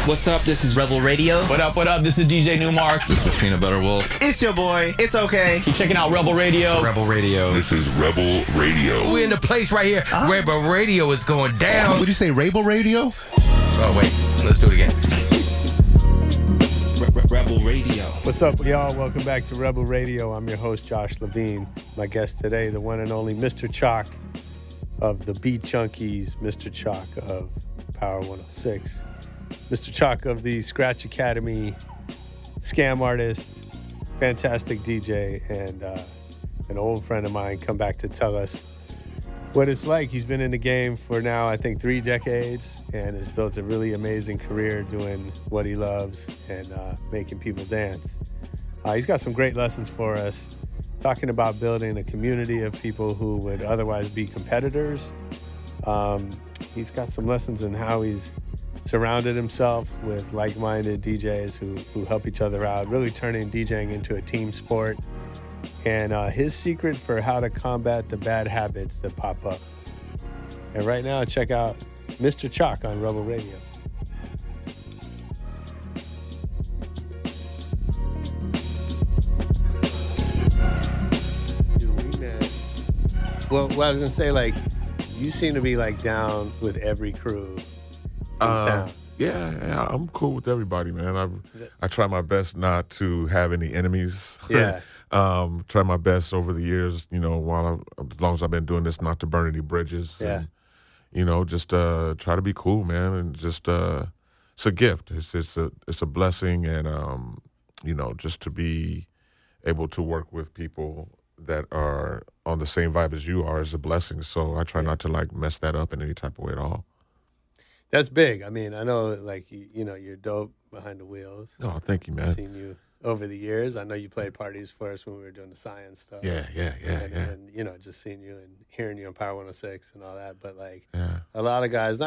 What's up? This is Rebel Radio. What up, what up? This is DJ Newmark. This is Peanut Butter Wolf. It's your boy. It's okay. Keep checking out Rebel Radio. Rebel Radio. This is Rebel Radio. We're in the place right here. Rebel Radio is going down. Would you say Rebel Radio? Oh, wait. Let's do it again. Rebel Radio. What's up, y'all? Welcome back to Rebel Radio. I'm your host, Josh Levine. My guest today, the one and only Mr. Choc of the Beat Junkies, Mr. Choc of Power 106, Mr. Choc of the Scratch Academy, Skam artist, fantastic DJ, and an old friend of mine come back to tell us what it's like. He's been in the game for now, I think, 3 decades and has built a really amazing career doing what he loves and making people dance. He's got some great lessons for us, talking about building a community of people who would otherwise be competitors. He's got some lessons in how he's surrounded himself with like-minded DJs who help each other out, really turning DJing into a team sport. And his secret for how to combat the bad habits that pop up. And right now, check out Mr. Choc on Rebel Radio. Dude, we met. Well, I was gonna say, like, you seem to be like down with every crew in town. Yeah, I'm cool with everybody, man. I try my best not to have any enemies. Yeah. Try my best over the years, as long as I've been doing this, not to burn any bridges. Yeah. And, just try to be cool, man, and just it's a gift. It's a blessing, and just to be able to work with people that are on the same vibe as you are is a blessing. So I try not to mess that up in any type of way at all. That's big. I mean, I know, you're dope behind the wheels. Oh, thank you, man. I've seen you over the years. I know you played parties for us when we were doing the science stuff. Yeah. And just seeing you and hearing you on Power 106 and all that. But a lot of guys,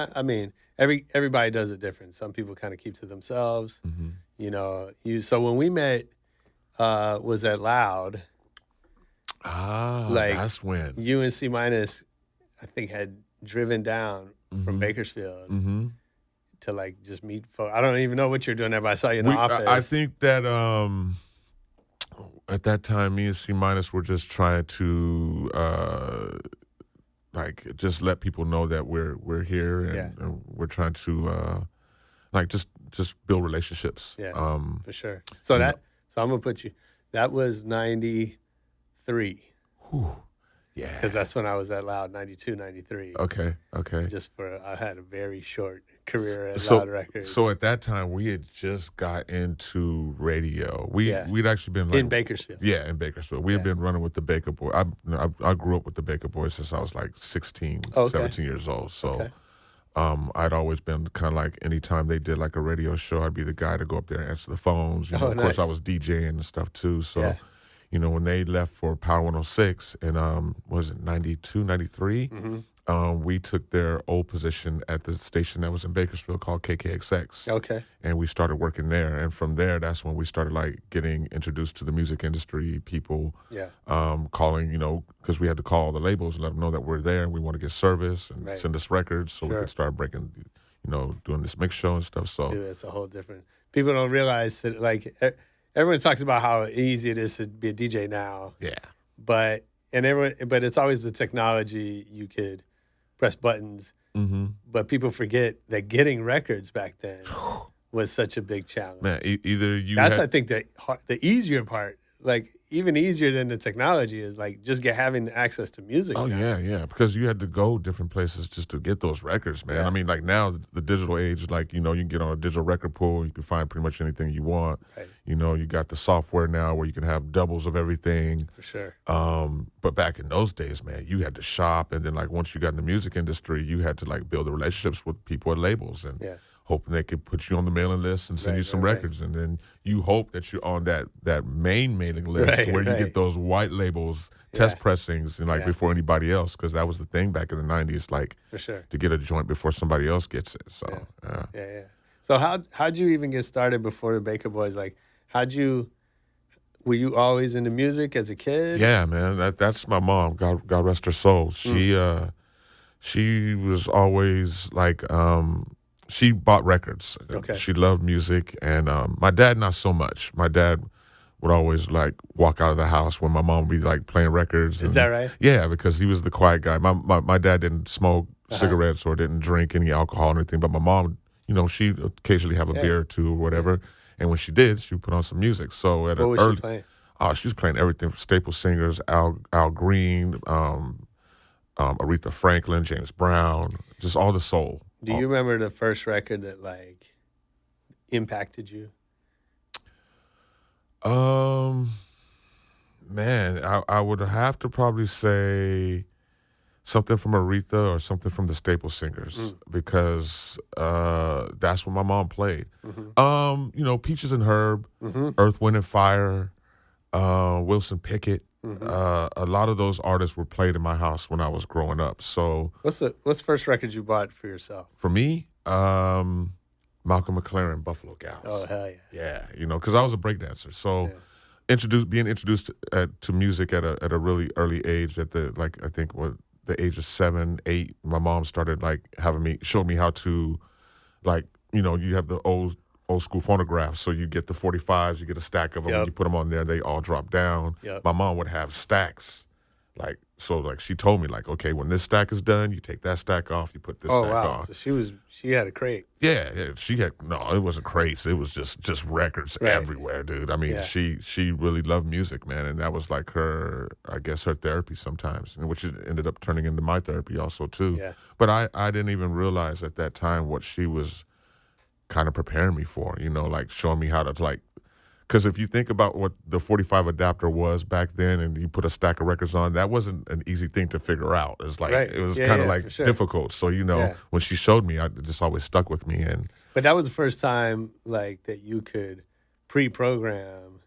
everybody does it different. Some people kind of keep to themselves. Mm-hmm. So when we met, was at Loud. That's when you and C Minus, I think, had driven down from Bakersfield to just meet folks. I don't even know what you're doing there, but I saw you in the office. I think that at that time, me and C Minus were just trying to just let people know that we're here and we're trying to just build relationships. Yeah, for sure. So I'm gonna put you. That was 93. Whew. Yeah. Because that's when I was at Loud, 92, 93. Okay. I had a very short career at Loud Records. So at that time, we had just got into radio. We'd actually been in Bakersfield. Yeah, in Bakersfield. We had been running with the Baker Boys. I grew up with the Baker Boys since I was 16, 17 years old. So I'd always been kind of anytime they did a radio show, I'd be the guy to go up there and answer the phones. Of course, I was DJing and stuff too. So. When they left for Power 106 in, was it 92, 93, we took their old position at the station that was in Bakersfield called KKXX. Okay. And we started working there. And from there, that's when we started, getting introduced to the music industry, people calling, because we had to call all the labels and let them know that we're there and we want to get service and send us records so we could start breaking, doing this mix show and stuff. So dude, it's a whole different. People don't realize that, everyone talks about how easy it is to be a DJ now. Yeah. But it's always the technology. You could press buttons. Mm-hmm. But people forget that getting records back then was such a big challenge. Man, either you I think, the easier part, even easier than the technology is just having access to music. Oh, now. yeah. Because you had to go different places just to get those records, man. Yeah. I mean, now, the digital age, you can get on a digital record pool. You can find pretty much anything you want. Right. You got the software now where you can have doubles of everything. For sure. But back in those days, man, you had to shop. And then, once you got in the music industry, you had to, build the relationships with people at labels. And hoping they could put you on the mailing list and send you some records. And then you hope that you're on that main mailing list where you get those white labels, test pressings, and before anybody else, because that was the thing back in the 90s, for sure, to get a joint before somebody else gets it. So, yeah. So how'd you even get started before the Baker Boys? Were you always into music as a kid? Yeah, man. That's my mom. God rest her soul. She was always she bought records. Okay. She loved music, and my dad not so much. My dad would always like walk out of the house when my mom would be like playing records. Is that right? Yeah, because he was the quiet guy. My dad didn't smoke cigarettes or didn't drink any alcohol or anything, but my mom, she'd occasionally have a beer or two or whatever. And when she did, she would put on some music. So at What was she playing? Oh, she was playing everything from staple singers, Al Green, Aretha Franklin, James Brown, just all the soul. Do you remember the first record that like impacted you? Man, I would have to probably say something from Aretha or something from the Staple Singers because that's what my mom played. Peaches and Herb, Earth, Wind and Fire, Wilson Pickett. A lot of those artists were played in my house when I was growing up. So what's the first record you bought for yourself? for me, Malcolm McLaren, Buffalo Gals. Oh hell yeah! Yeah, because I was a breakdancer. So being introduced to music at a really early age, at the age of 7, 8, my mom started showed me how to you have the old school phonographs. So you get the 45s, you get a stack of them, you put them on there, they all drop down. Yep. My mom would have stacks. She told me okay, when this stack is done, you take that stack off, you put this stack on. So she had a crate. Yeah, she had it wasn't crates. It was just records everywhere, dude. I mean, she really loved music, man, and that was like her therapy sometimes, and which ended up turning into my therapy also too. Yeah. But I didn't even realize at that time what she was kind of preparing me for, showing me how to because if you think about what the 45 adapter was back then and you put a stack of records on, that wasn't an easy thing to figure out. It's it was kind of difficult. So, when she showed me, it just always stuck with me. But that was the first time that you could pre-program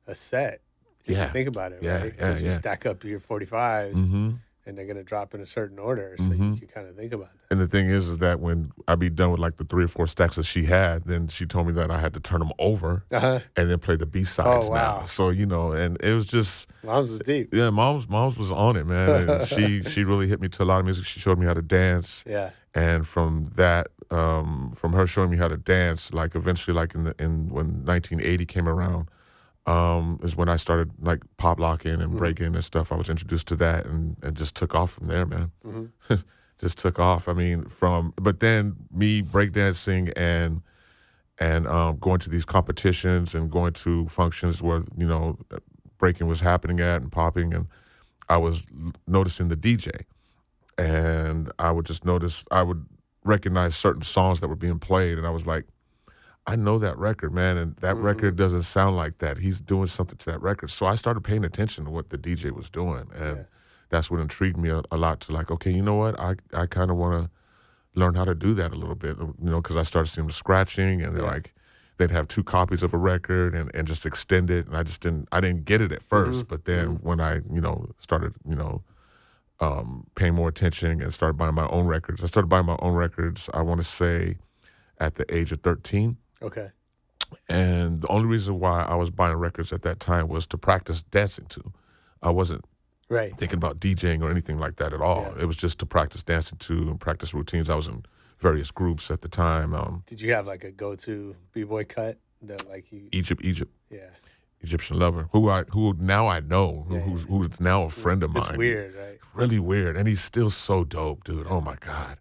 a set. If you think about it, right? Because you stack up your 45s and they're going to drop in a certain order. So you can kind of think about that. And the thing is that when I'd be done with the 3 or 4 stacks that she had, then she told me that I had to turn them over and then play the B-sides now. So, and it was just... Mom's was deep. Yeah, Mom's was on it, man. And she really hit me to a lot of music. She showed me how to dance. Yeah. And from that, from her showing me how to dance, eventually when 1980 came around, is when I started pop locking and breaking and stuff. I was introduced to that and just took off from there, man. Just took off. I mean, but then me breakdancing and going to these competitions and going to functions where, breaking was happening at and popping, and I was noticing the DJ. And I would recognize certain songs that were being played, and I was like, I know that record, man, and that record doesn't sound like that. He's doing something to that record. So I started paying attention to what the DJ was doing, and that's what intrigued me a lot to okay, you know what? I kind of want to learn how to do that a little bit, because I started seeing the scratching, and they'd have 2 copies of a record and just extend it, and I didn't get it at first, but then when I, started, paying more attention and started buying my own records. I started buying my own records, I want to say, at the age of 13. Okay. And the only reason why I was buying records at that time was to practice dancing to. I wasn't thinking about DJing or anything like that at all. It was just to practice dancing to and practice routines. I was in various groups at the time. Did you have a go-to b-boy cut that you? Egypt. Yeah. Egyptian Lover, who now I know, who's now a friend of mine. It's weird, right? Really weird, and he's still so dope, dude. Oh my God.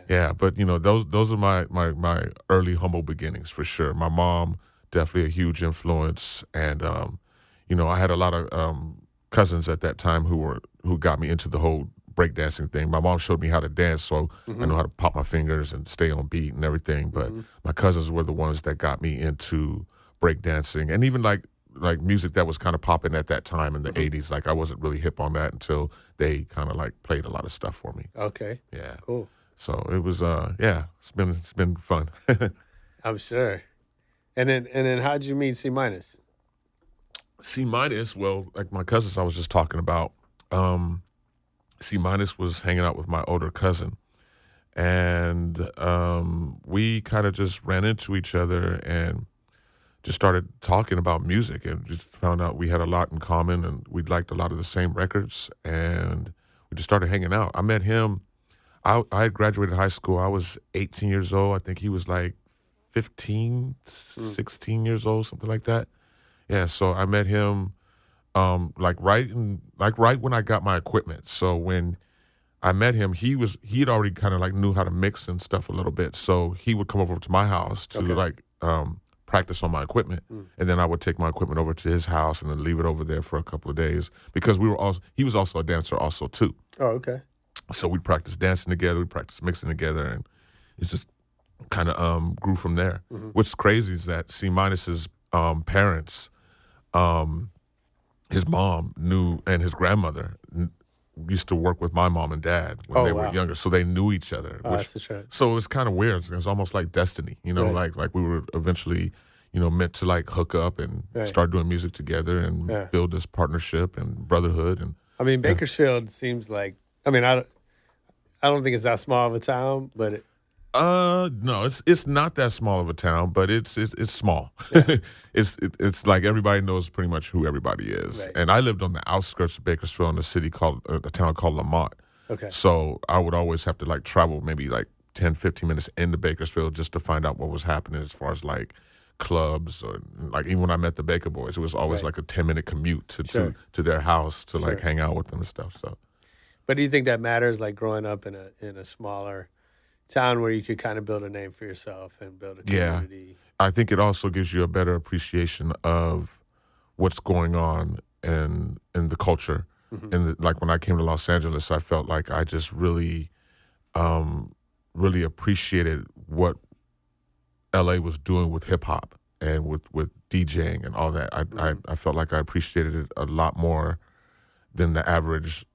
Yeah, but those are my early humble beginnings for sure. My mom definitely a huge influence, and I had a lot of cousins at that time who got me into the whole breakdancing thing. My mom showed me how to dance, so I know how to pop my fingers and stay on beat and everything. But my cousins were the ones that got me into breakdancing, and even like music that was kind of popping at that time in the 80s. I wasn't really hip on that until they kind of played a lot of stuff for me. Okay. Yeah. Cool. So it was it's been fun. I'm sure. And then how'd you meet C minus? C minus, well, like my cousins I was just talking about, C minus was hanging out with my older cousin, and we kind of just ran into each other and just started talking about music, and just found out we had a lot in common and we liked a lot of the same records, and we just started hanging out. I met him, I had graduated high school. I was 18 years old. I think he was like 15, 16 years old, something like that. Yeah, so I met him like right when I got my equipment. So when I met him, he'd already kind of like knew how to mix and stuff a little bit. So he would come over to my house to practice on my equipment, and then I would take my equipment over to his house and then leave it over there for a couple of days because he was also a dancer also too. Oh, okay. So we practiced dancing together, we practiced mixing together, and it just kind of grew from there. What's crazy is that C-Minus's parents, his mom knew, and his grandmother used to work with my mom and dad when they were younger, so they knew each other. That's right. So it was kind of weird. It was almost like destiny, like we were eventually, meant to like hook up and start doing music together and build this partnership and brotherhood. And I mean, Bakersfield seems like, I mean, I don't think it's that small of a town, but no, it's not that small of a town, but it's small. Yeah. It's like everybody knows pretty much who everybody is. Right. And I lived on the outskirts of Bakersfield in a town called Lamont. Okay. So I would always have to like travel maybe like 10, 15 minutes into Bakersfield just to find out what was happening as far as like clubs or like even when I met the Baker Boys, it was always like a 10-minute commute to their house to like hang out with them and stuff. So. But do you think that matters, like growing up in a smaller town where you could kind of build a name for yourself and build a community? Yeah. I think it also gives you a better appreciation of what's going on in the culture. And like when I came to Los Angeles, I felt like I just really, really appreciated what LA was doing with hip hop and with DJing and all that. I felt like I appreciated it a lot more than the average,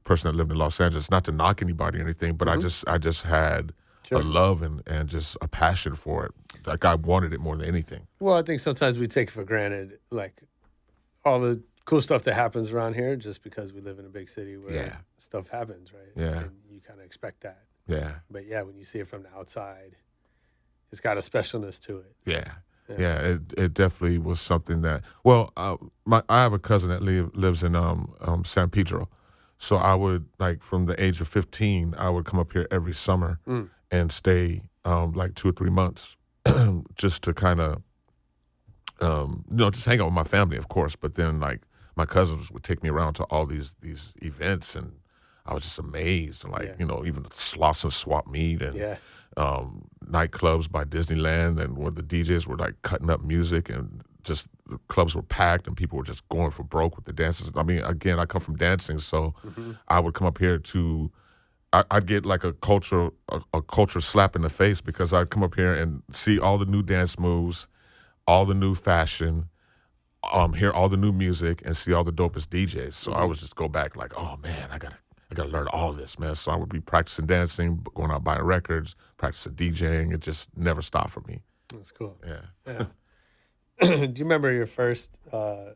person that lived in Los Angeles. Not to knock anybody or anything, but I just had a love and just a passion for it. Like I wanted it more than anything. Well, I think sometimes we take for granted like all the cool stuff that happens around here just because we live in a big city where stuff happens, right? Yeah. And you kind of expect that. Yeah. But yeah, when you see it from the outside, it's got a specialness to it. Yeah. It definitely was something that. Well, I have a cousin that lives in San Pedro. So I would, like, from the age of 15, I would come up here every summer and stay, like, 2 or 3 months just to kind of, just hang out with my family, of course. But then, like, my cousins would take me around to all these events, and I was just amazed. And, like, even Slauson Swap Meet and nightclubs by Disneyland, and where the DJs were, like, cutting up music, and just the clubs were packed and people were just going for broke with the dances. I mean, again, I come from dancing, so I would come up here I'd get like a culture slap in the face because I'd come up here and see all the new dance moves, all the new fashion, hear all the new music, and see all the dopest DJs. So I would just go back like, oh man, I gotta learn all this, man. So I would be practicing dancing, going out buying records, practicing DJing. It just never stopped for me. That's cool. Yeah. Do you remember your first paid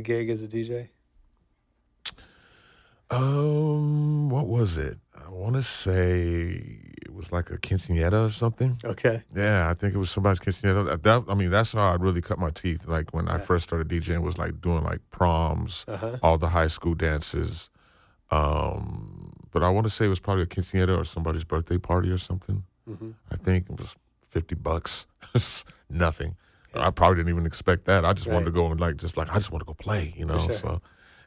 gig as a DJ? What was it? I want to say it was like a quinceañera or something. Okay. Yeah, I think it was somebody's quinceañera. That's how I really cut my teeth. Like when I first started DJing, was like doing like proms, all the high school dances. But I want to say it was probably a quinceañera or somebody's birthday party or something. I think it was $50. Nothing. I probably didn't even expect that. I just wanted to go and I just want to go play, Sure. So,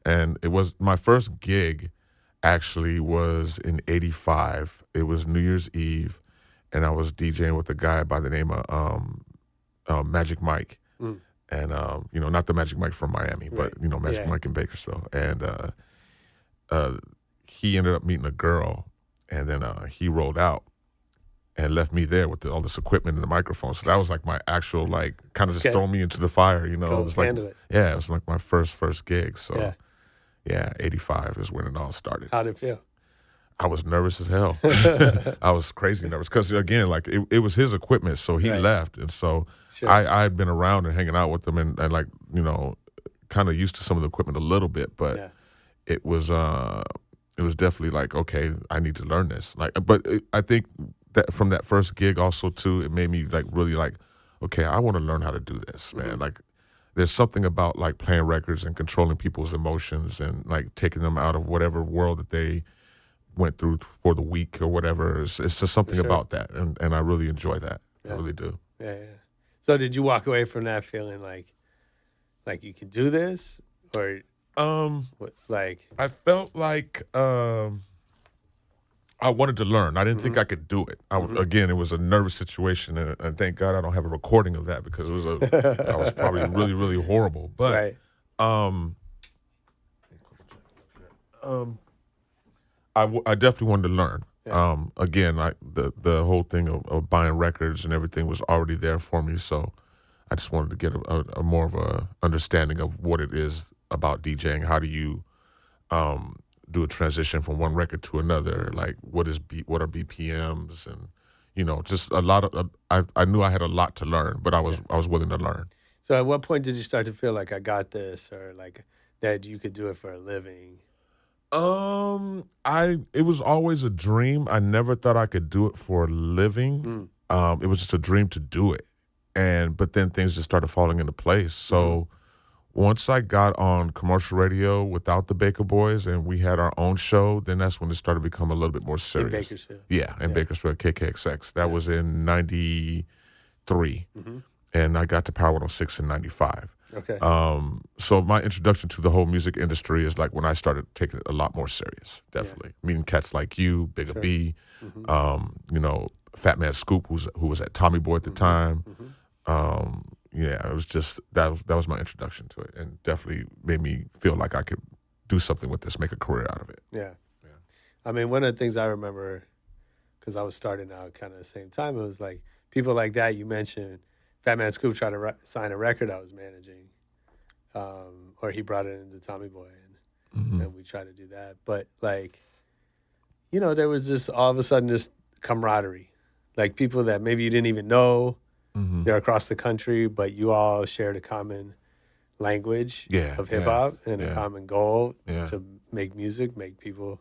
and it was my first gig. Actually, was in '85. It was New Year's Eve, and I was DJing with a guy by the name of Magic Mike, and not the Magic Mike from Miami, but Magic Mike in Bakersfield, and he ended up meeting a girl, and then he rolled out and left me there with all this equipment and the microphone. So that was like my actual, like, kind of just throwing me into the fire, It was like, it was like my first gig. So, yeah, 85 is when it all started. How did it feel? I was nervous as hell. I was crazy nervous because, again, like, it was his equipment, so he left. And so I had been around and hanging out with him and like, kind of used to some of the equipment a little bit, but it was definitely like, okay, I need to learn this. Like, but I think that from that first gig also too, it made me like really like, okay, I want to learn how to do this, man. Like, there's something about like playing records and controlling people's emotions and like taking them out of whatever world that they went through for the week or whatever. It's just something sure. about that, and I really enjoy that. Yeah. I really do. Yeah. So did you walk away from that feeling like you could do this, or like? I felt like I wanted to learn. I didn't think I could do it. Again, it was a nervous situation, and thank God I don't have a recording of that because it was I was probably really, really horrible. But Right. I definitely wanted to learn. Yeah. Again, the whole thing of buying records and everything was already there for me, so I just wanted to get a more of a understanding of what it is about DJing. How do you do a transition from one record to another? Like what are BPMs, and just a lot of I knew I had a lot to learn, but I was willing to learn. So at what point did you start to feel like I got this, or like that you could do it for a living? It was always a dream. I never thought I could do it for a living. It was just a dream to do it. But then things just started falling into place. So once I got on commercial radio without the Baker Boys and we had our own show, then that's when it started to become a little bit more serious. In Bakersfield. Yeah, in Bakersfield, KKXX. That was in 93. And I got to Power 106 in 95. Okay. So my introduction to the whole music industry is like when I started taking it a lot more serious, definitely. Meeting cats like you, Bigger B, Fat Man Scoop, who was at Tommy Boy at the time. It was just, that was my introduction to it, and definitely made me feel like I could do something with this, make a career out of it. Yeah. I mean, one of the things I remember, because I was starting out kind of the same time, it was like people like that you mentioned. Fat Man Scoop tried to sign a record I was managing, or he brought it into Tommy Boy, and we tried to do that. But like, there was this all of a sudden this camaraderie, like people that maybe you didn't even know, they're across the country, but you all shared a common language of hip hop and a common goal to make music, make people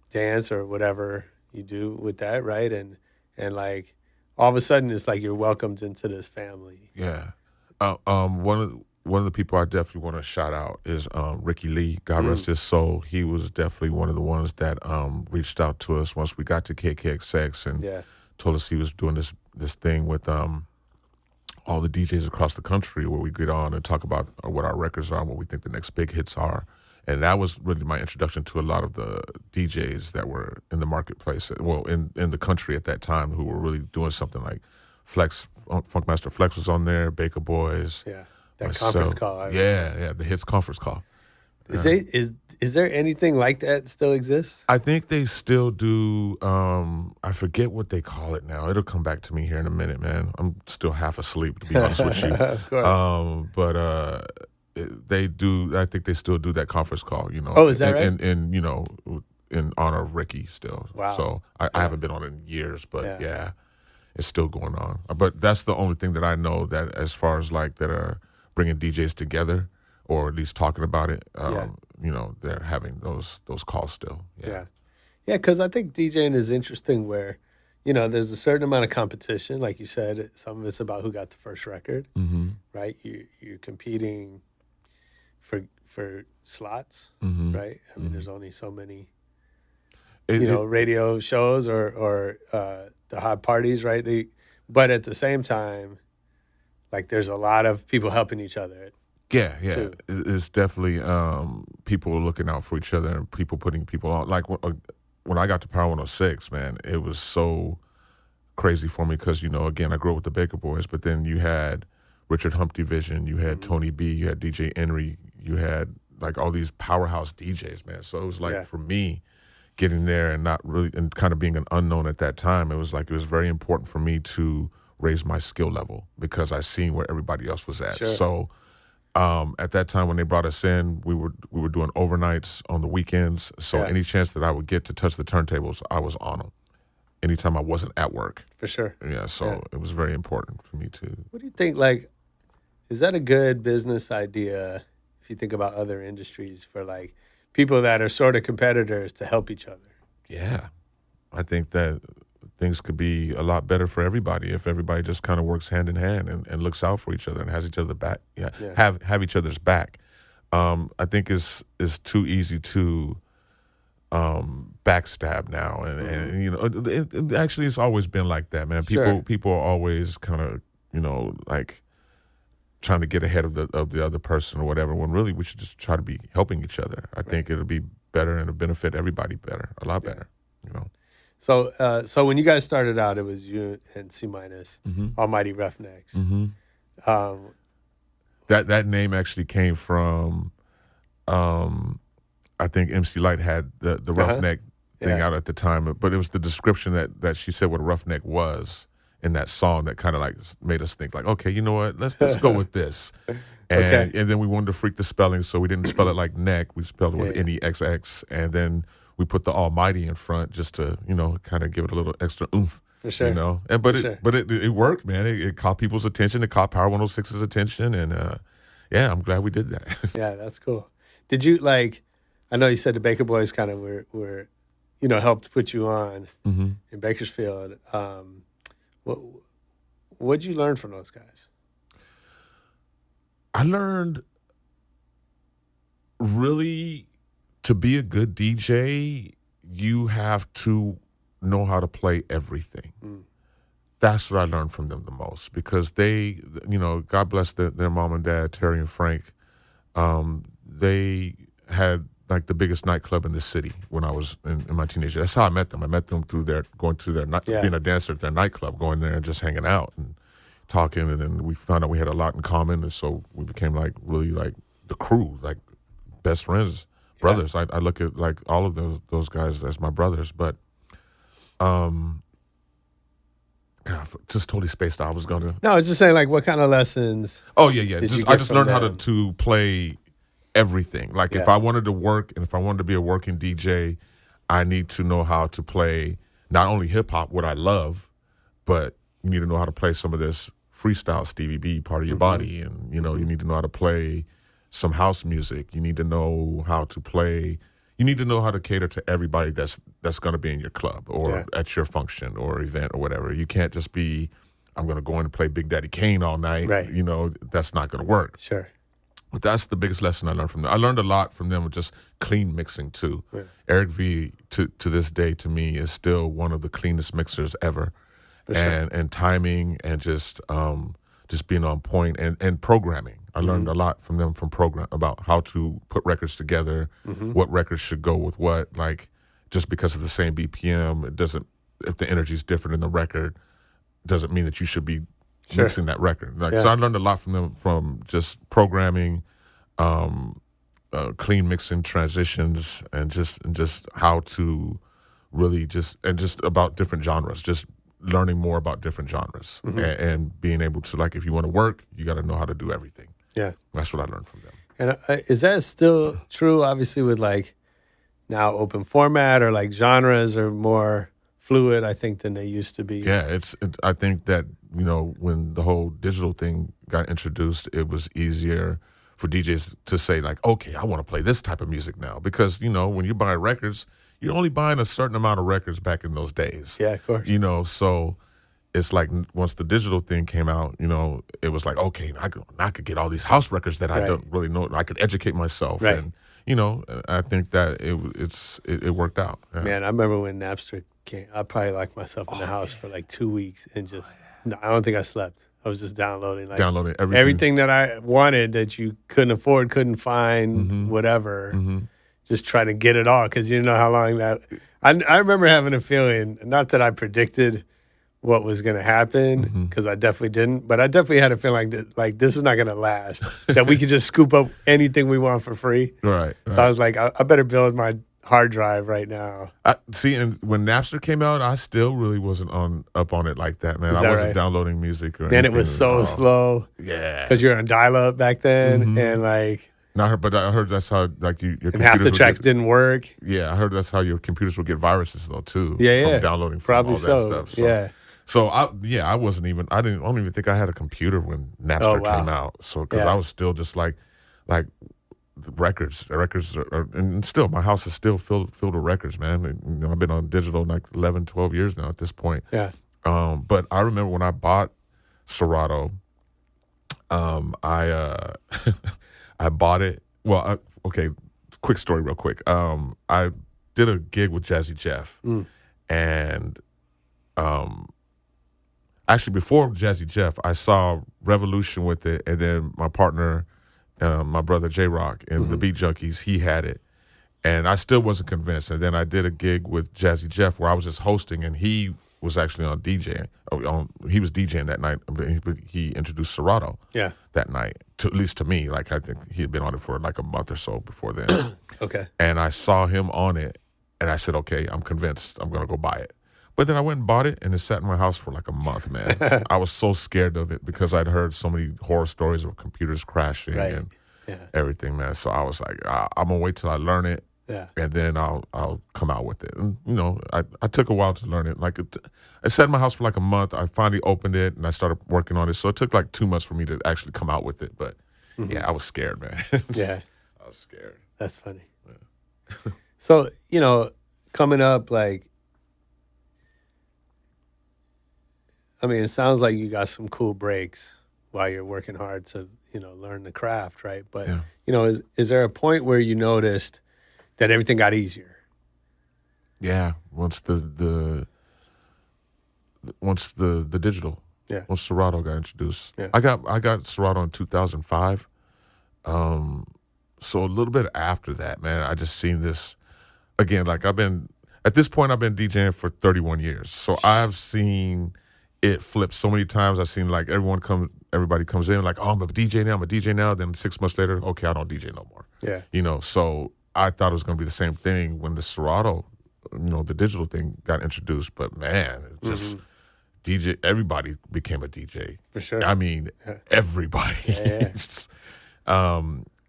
dance or whatever you do with that, right? And like, all of a sudden, it's like you're welcomed into this family. Yeah. One of the people I definitely want to shout out is Ricky Lee. God rest his soul. He was definitely one of the ones that reached out to us once we got to KKXX and told us he was doing this thing with all the DJs across the country where we get on and talk about what our records are and what we think the next big hits are. And that was really my introduction to a lot of the DJs that were in the marketplace, well, in the country at that time, who were really doing something like Flex, Funkmaster Flex was on there, Baker Boys. Yeah, that conference call. Yeah, the hits conference call. Is there anything like that still exists? I think they still do. I forget what they call it now. It'll come back to me here in a minute, man. I'm still half asleep, to be honest with you. Of course. But they do. I think they still do that conference call. Oh, is that right? And in honor of Ricky still. Wow. So I haven't been on it in years, but yeah, it's still going on. But that's the only thing that I know that, as far as like that are bringing DJs together, or at least talking about it. They're having those calls still. Yeah, because I think DJing is interesting where, there's a certain amount of competition. Like you said, some of it's about who got the first record, right? You're competing for slots, right? I mean, there's only so many, radio shows or the hot parties, right? But at the same time, like there's a lot of people helping each other. Yeah. Too. It's definitely people looking out for each other and people putting people on. Like when I got to Power 106, man, it was so crazy for me because, again, I grew up with the Baker Boys, but then you had Richard Humpty Vision, you had Tony B, you had DJ Henry, you had like all these powerhouse DJs, man. So it was like for me getting there and not really, and kind of being an unknown at that time, it was very important for me to raise my skill level because I seen where everybody else was at. Sure. So at that time when they brought us in, we were doing overnights on the weekends. So any chance that I would get to touch the turntables, I was on them. Anytime I wasn't at work. For sure. Yeah, so it was very important for me to. What do you think, like, is that a good business idea if you think about other industries for, like, people that are sort of competitors to help each other? Yeah. I think that things could be a lot better for everybody if everybody just kind of works hand in hand and looks out for each other and has each other back. Yeah. Have each other's back. I think it's too easy to backstab now, and you know, it actually it's always been like that, man. People are always kind of, you know, like trying to get ahead of the other person or whatever, when really we should just try to be helping each other. I think it'll be better and it'll benefit everybody better, a lot better, you know. So when you guys started out, it was you and C minus, Almighty Roughnecks. That name actually came from, I think MC Light had the roughneck thing out at the time, but it was the description that she said what a roughneck was in that song that kind of like made us think like, okay, you know what, let's go with this. And then we wanted to freak the spelling, so we didn't spell it like neck, we spelled it with N-E-X-X, and then we put the Almighty in front just to, you know, kind of give it a little extra oomph. For sure. You know, and but it worked, man. It caught people's attention. It caught Power 106's attention, and yeah, I'm glad we did that. Yeah, that's cool. Did you like? I know you said the Baker Boys kind of were, you know, helped put you on in Bakersfield. What'd you learn from those guys? I learned really to be a good DJ, you have to know how to play everything. That's what I learned from them the most, because they, you know, God bless their mom and dad, Terry and Frank. They had like the biggest nightclub in the city when I was in my teenager. That's how I met them. I met them through being a dancer at their nightclub, going there and just hanging out and talking. And then we found out we had a lot in common, and so we became like really like the crew, like best friends, brothers. I look at like all of those guys as my brothers, but. God, just totally spaced out. I was gonna. No, I was just saying, like, what kind of lessons? Oh yeah. I just learned how to play everything. Like if I wanted to work and if I wanted to be a working DJ, I need to know how to play not only hip hop, what I love, but you need to know how to play some of this freestyle Stevie B, Part of Your Body, and you know you need to know how to play some house music. You need to know how to play. You need to know how to cater to everybody that's going to be in your club or at your function or event or whatever. You can't just be, I'm going to go in and play Big Daddy Kane all night. Right. You know, that's not going to work. Sure. But that's the biggest lesson I learned from them. I learned a lot from them with just clean mixing too. Right. Eric V to this day to me is still one of the cleanest mixers ever. For sure. And timing and just being on point and programming. I learned a lot from them about how to put records together, what records should go with what. Like, just because of the same BPM, it doesn't. If the energy is different in the record, doesn't mean that you should be mixing that record. Like, so I learned a lot from them from just programming, clean mixing transitions, and just how to really just about different genres. Just learning more about different genres and being able to, like, if you want to work, you got to know how to do everything. Yeah. That's what I learned from them. And is that still true, obviously, with, like, now open format, or, like, genres are more fluid, I think, than they used to be? Yeah, I think that, you know, when the whole digital thing got introduced, it was easier for DJs to say, like, okay, I want to play this type of music now. Because, you know, when you're buying records, you're only buying a certain amount of records back in those days. Yeah, of course. You know, so it's like once the digital thing came out, you know, it was like, okay, I could get all these house records that I don't really know. I could educate myself. Right. And, you know, I think that it worked out. Yeah. Man, I remember when Napster came. I probably locked myself in the house for like 2 weeks and just, I don't think I slept. I was just downloading everything that I wanted that you couldn't afford, couldn't find, whatever. Just trying to get it all, because you didn't know how long that. I remember having a feeling, not that I predicted what was going to happen, because I definitely didn't, but I definitely had a feeling that, like, this is not going to last, that we could just scoop up anything we want for free. Right. So I was like, I better build my hard drive right now. See, and when Napster came out, I still really wasn't up on it like that, man. I wasn't downloading music or anything. And it was so slow. Yeah. Because you're on dial-up back then, and like... I heard that's how, like, your and half the tracks didn't work. Yeah, I heard that's how your computers would get viruses though too. Yeah, from downloading probably all that stuff. So, yeah. So I don't even think I had a computer when Napster came out. So because I was still just like the records are, and still my house is still filled with records, man. And, you know, I've been on digital like 11, 12 years now at this point. Yeah. But I remember when I bought Serato, I bought it. Well, okay, quick story real quick. I did a gig with Jazzy Jeff, and actually before Jazzy Jeff, I saw Revolution with it, and then my partner, my brother J Rock in the Beat Junkies, he had it, and I still wasn't convinced. And then I did a gig with Jazzy Jeff where I was just hosting, and he was actually on DJing. He was DJing that night. He introduced Serato that night, at least to me. Like, I think he had been on it for like a month or so before then. Okay. And I saw him on it, and I said, okay, I'm convinced. I'm going to go buy it. But then I went and bought it, and it sat in my house for like a month, man. I was so scared of it because I'd heard so many horror stories of computers crashing and everything, man. So I was like, I'm going to wait till I learn it. Yeah. And then I'll come out with it. And, you know, I took a while to learn it. Like, it sat in my house for like a month. I finally opened it, and I started working on it. So it took like 2 months for me to actually come out with it. But, yeah, I was scared, man. Yeah. I was scared. That's funny. Yeah. So, you know, coming up, like, I mean, it sounds like you got some cool breaks while you're working hard to, you know, learn the craft, right? But, you know, is there a point where you noticed that everything got easier? Yeah, once the digital, once Serato got introduced, I got Serato in 2005. So a little bit after that, man, I just seen this again. Like, at this point I've been DJing for 31 years, so I've seen it flip so many times. I've seen like everybody comes in like, oh, I'm a DJ now. Then 6 months later, okay, I don't DJ no more. Yeah, you know, so. I thought it was going to be the same thing when the Serato, you know, the digital thing got introduced. But, man, it just everybody became a DJ. For sure. I mean, everybody. Yeah.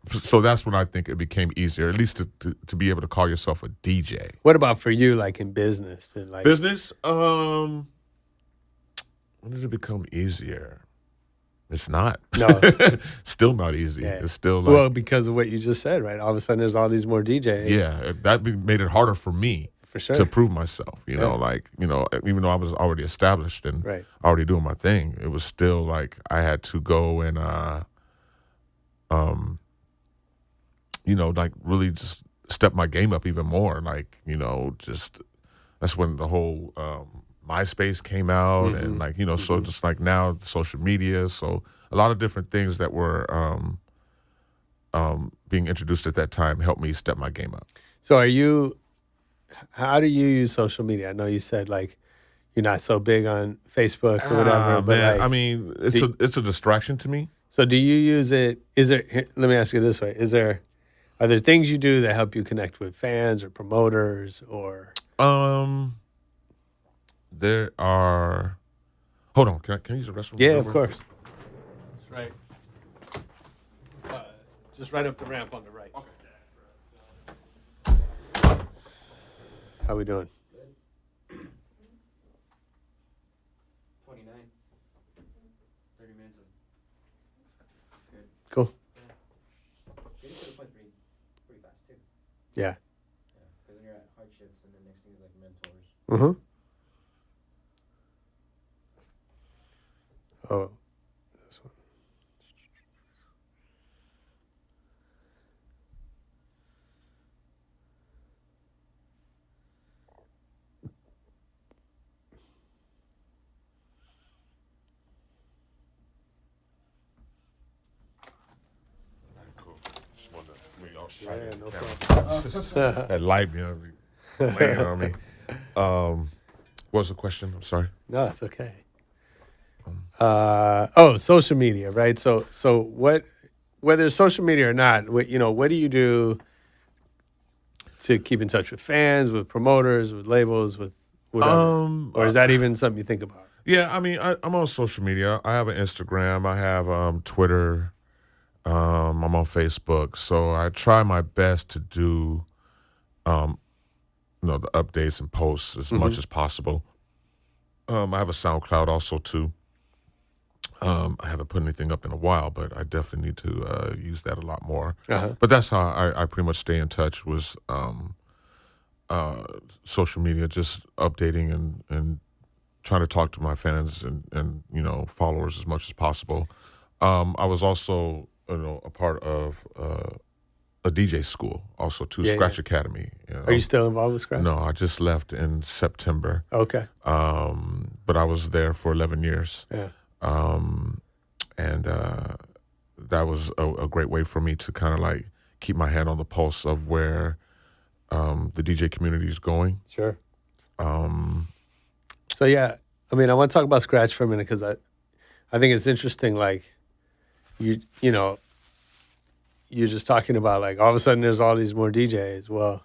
So that's when I think it became easier, at least to be able to call yourself a DJ. What about for you, like in business? Business? When did it become easier? It's not. No. Still not easy. Yeah. It's still like... Well, because of what you just said, right? All of a sudden, there's all these more DJs. Yeah, that made it harder for me to prove myself, you know? Like, you know, even though I was already established and already doing my thing, it was still like I had to go and, you know, like really just step my game up even more. Like, you know, just that's when the whole... MySpace came out and like, you know, so just like now social media. So a lot of different things that were being introduced at that time helped me step my game up. So how do you use social media? I know you said like you're not so big on Facebook or whatever, but man, like, I mean, it's a distraction to me. So do you use it? Let me ask you this way. Are there things you do that help you connect with fans or promoters or? There are. Hold on. Can I use the restroom? Yeah, of course. That's right. Just right up the ramp on the right. Okay. How we doing? Good. 29. 30 minutes of good. Cool. Yeah. Getting to the point pretty fast too. Yeah. Yeah. Because then you're at hardships, and the next thing is like mentors. Oh, this one. Cool. Just wanted to, all yeah, no problem. That light, you know, laying on me. What was the question? I'm sorry. No, it's okay. Social media, right? So whether it's social media or not, what do you do to keep in touch with fans, with promoters, with labels, with whatever? Or is that even something you think about? Yeah, I mean, I'm on social media. I have an Instagram. I have Twitter. I'm on Facebook. So I try my best to do, the updates and posts as much as possible. I have a SoundCloud also too. I haven't put anything up in a while, but I definitely need to use that a lot more. But that's how I pretty much stay in touch with social media, just updating and trying to talk to my fans and followers as much as possible. I was also a part of a DJ school also too, Yeah, Scratch yeah. Academy. Are you still involved with Scratch? No, I just left in September. Okay. But I was there for 11 years. Yeah. And that was a great way for me to kind of like keep my hand on the pulse of where the DJ community is going. Sure. So yeah, I mean, I want to talk about Scratch for a minute because I think it's interesting. Like, you know, you're just talking about like all of a sudden there's all these more DJs. Well,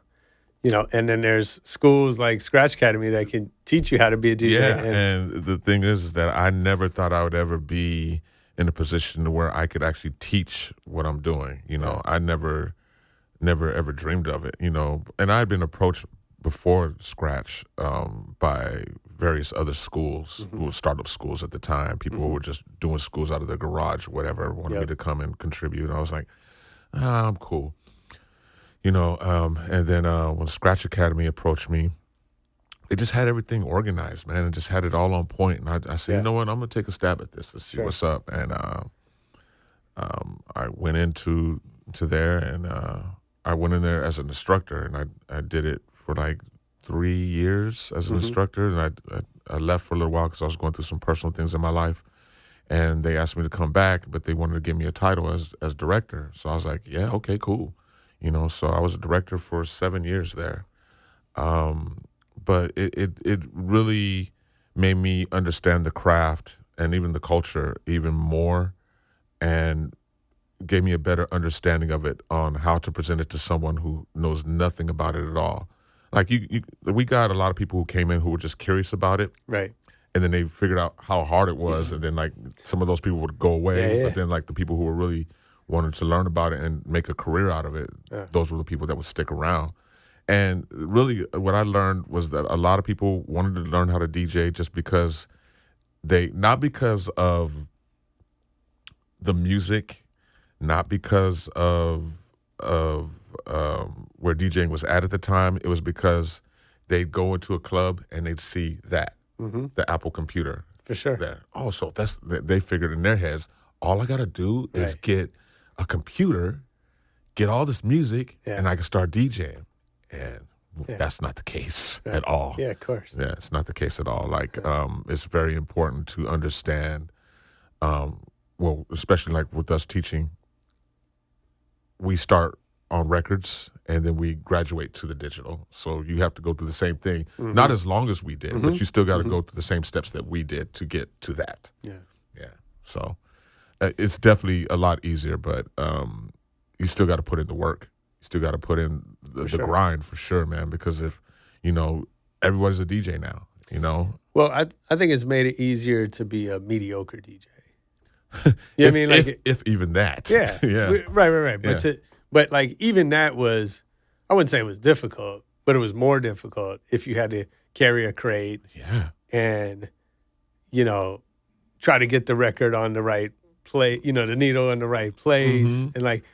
you know, and then there's schools like Scratch Academy that can teach you how to be a DJ. Yeah, and the thing is that I never thought I would ever be in a position where I could actually teach what I'm doing. You know, I never ever dreamed of it, you know. And I had been approached before Scratch by various other schools, who were startup schools at the time, people who were just doing schools out of their garage, whatever, wanted me to come and contribute. And I was like, I'm cool. You know, and then when Scratch Academy approached me, they just had everything organized, man, and just had it all on point. And I said, you know what, I'm going to take a stab at this. Let's see what's up. And I went into there, and I went in there as an instructor, and I did it for like 3 years as an instructor. And I left for a little while because I was going through some personal things in my life. And they asked me to come back, but they wanted to give me a title as director. So I was like, yeah, okay, cool. You know, so I was a director for 7 years there. But it really made me understand the craft and even the culture even more, and gave me a better understanding of it on how to present it to someone who knows nothing about it at all. Like we got a lot of people who came in who were just curious about it. Right. And then they figured out how hard it was, and then like some of those people would go away. But then like the people who were really wanted to learn about it and make a career out of it, those were the people that would stick around. And really what I learned was that a lot of people wanted to learn how to DJ just because not because of the music, not because of where DJing was at the time. It was because they'd go into a club and they'd see that. The Apple computer. For sure. There. Oh, so they figured in their heads, all I got to do is get a computer, get all this music, and I can start DJing. And that's not the case at all. Yeah, of course. Yeah, it's not the case at all. Like, it's very important to understand, well, especially like with us teaching, we start on records and then we graduate to the digital. So you have to go through the same thing, not as long as we did, but you still got to go through the same steps that we did to get to that. Yeah. Yeah. So it's definitely a lot easier, but you still got to put in the work. You still got to put in the grind for sure, man, because if, you know, everybody's a DJ now, you know? Well, I think it's made it easier to be a mediocre DJ. You know what I mean? Like, if even that. Yeah. Yeah. Right. Yeah. But like even that was, I wouldn't say it was difficult, but it was more difficult if you had to carry a crate and, you know, try to get the record on the right play, you know, the needle in the right place. And like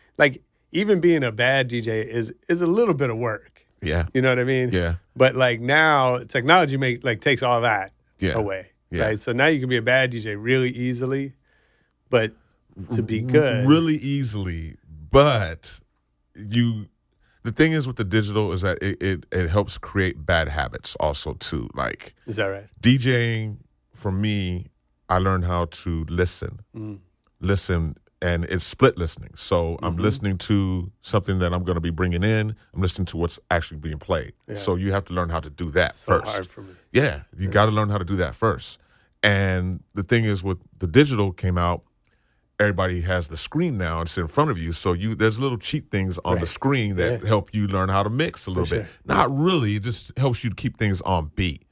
even being a bad DJ is a little bit of work. Yeah. You know what I mean? Yeah. But like now technology takes all that away. Yeah. Right. So now you can be a bad DJ really easily, but to be good. Really easily. But the thing is with the digital is that it helps create bad habits also too. Like, is that right? DJing, for me, I learned how to listen, and it's split listening. So I'm listening to something that I'm going to be bringing in. I'm listening to what's actually being played. Yeah. So you have to learn how to do that first. So hard for me. Yeah, you got to learn how to do that first. And the thing is, with the digital came out, everybody has the screen now. It's in front of you. So there's little cheat things on the screen that help you learn how to mix a little bit. Not really. It just helps you to keep things on beat.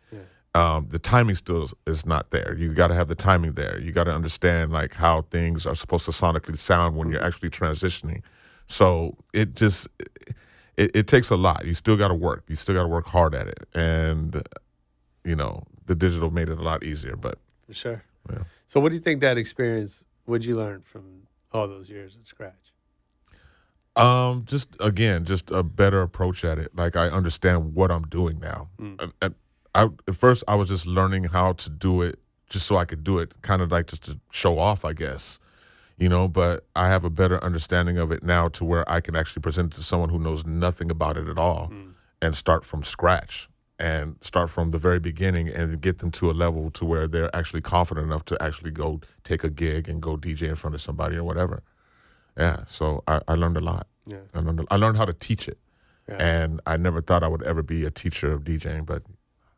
The timing still is not there. You got to have the timing there. You got to understand like how things are supposed to sonically sound when you're actually transitioning. So it takes a lot. You still got to work. You still got to work hard at it. And, you know, the digital made it a lot easier. But for sure. Yeah. So what do you think that experience, what'd you learn from all those years at Scratch? Just a better approach at it. Like I understand what I'm doing now. At first, I was just learning how to do it just so I could do it, kind of like just to show off, I guess. but I have a better understanding of it now to where I can actually present it to someone who knows nothing about it at all and start from scratch and start from the very beginning and get them to a level to where they're actually confident enough to actually go take a gig and go DJ in front of somebody or whatever. Yeah, so I learned a lot. Yeah. I learned how to teach it. Yeah. And I never thought I would ever be a teacher of DJing, but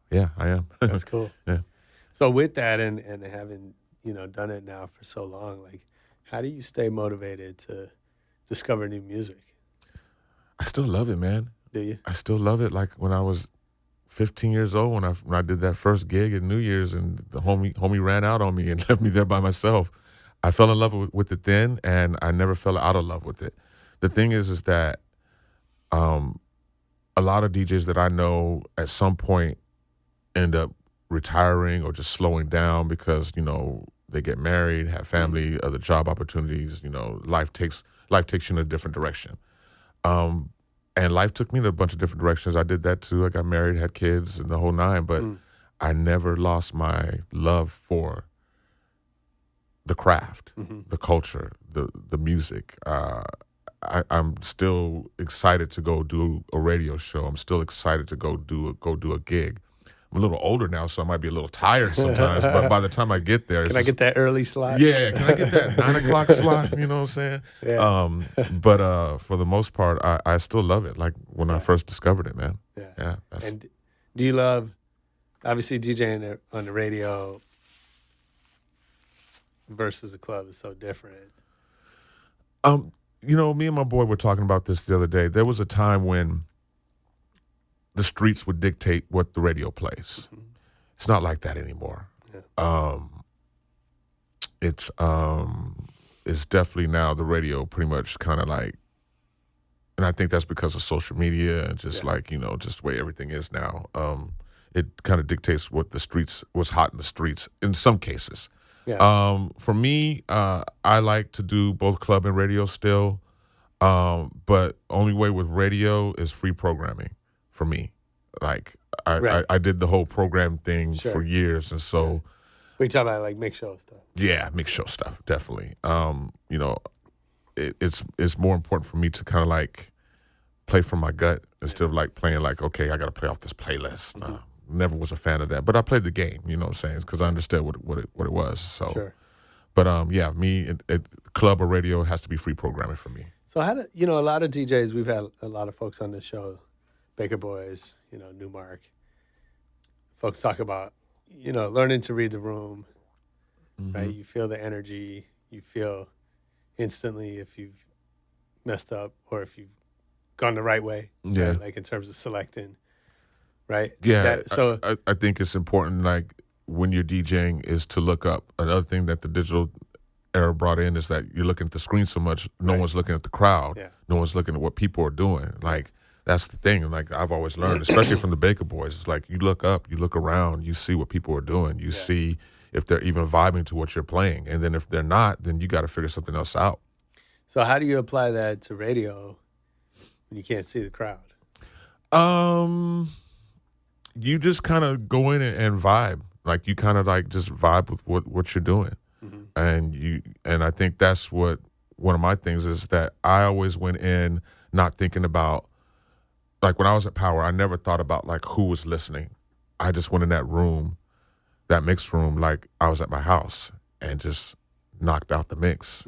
yeah, I am. That's cool. Yeah. So with that and having, done it now for so long, like, how do you stay motivated to discover new music? I still love it, man. Do you? I still love it. Like when I was 15 years old, when I did that first gig at New Year's, and the homie ran out on me and left me there by myself. I fell in love with it then, and I never fell out of love with it. The thing is that a lot of DJs that I know at some point end up retiring or just slowing down because they get married, have family, other job opportunities. Life takes you in a different direction. And life took me in a bunch of different directions. I did that too. I got married, had kids, and the whole nine. But I never lost my love for the craft, the culture, the music. I'm still excited to go do a radio show. I'm still excited to go do a gig. I'm a little older now, so I might be a little tired sometimes. But by the time I get there, Can I get that early slot? Yeah, can I get that 9 o'clock slot? You know what I'm saying? Yeah. But for the most part, I still love it. Like when I first discovered it, man. Yeah. Yeah. And do you love, obviously, DJing on the radio versus a club is so different? Me and my boy were talking about this the other day. There was a time when the streets would dictate what the radio plays. It's not like that anymore. Yeah. It's definitely now the radio pretty much kind of like, and I think that's because of social media and just just the way everything is now. It kind of dictates what's hot in the streets in some cases. Yeah. For me, I like to do both club and radio still, but only way with radio is free programming for me. Like I did the whole program thing for years, and so we talk about like mix show stuff. Yeah, mix show stuff definitely. It's more important for me to kind of like play from my gut instead of like playing like, okay, I got to play off this playlist. Never was a fan of that, but I played the game, you know what I'm saying, because I understood what it was. So, Sure. But club or radio has to be free programming for me. So how do a lot of DJs? We've had a lot of folks on this show, Baker Boys, Newmark. Folks talk about learning to read the room, right? You feel the energy, you feel instantly if you've messed up or if you've gone the right way. Yeah, right? Like in terms of selecting. Right. Yeah. I think it's important, like when you're DJing, is to look up. Another thing that the digital era brought in is that you're looking at the screen so much, no one's looking at the crowd. Yeah. No one's looking at what people are doing. Like that's the thing. Like I've always learned, especially from the Baker Boys, it's like you look up, you look around, you see what people are doing, you see if they're even vibing to what you're playing, and then if they're not, then you got to figure something else out. So how do you apply that to radio when you can't see the crowd? You just kind of go in and vibe. Like you kind of like just vibe with what you're doing. And I think that's what one of my things is, that I always went in not thinking about, like when I was at Power, I never thought about like who was listening. I just went in that room, that mix room, like I was at my house and just knocked out the mix,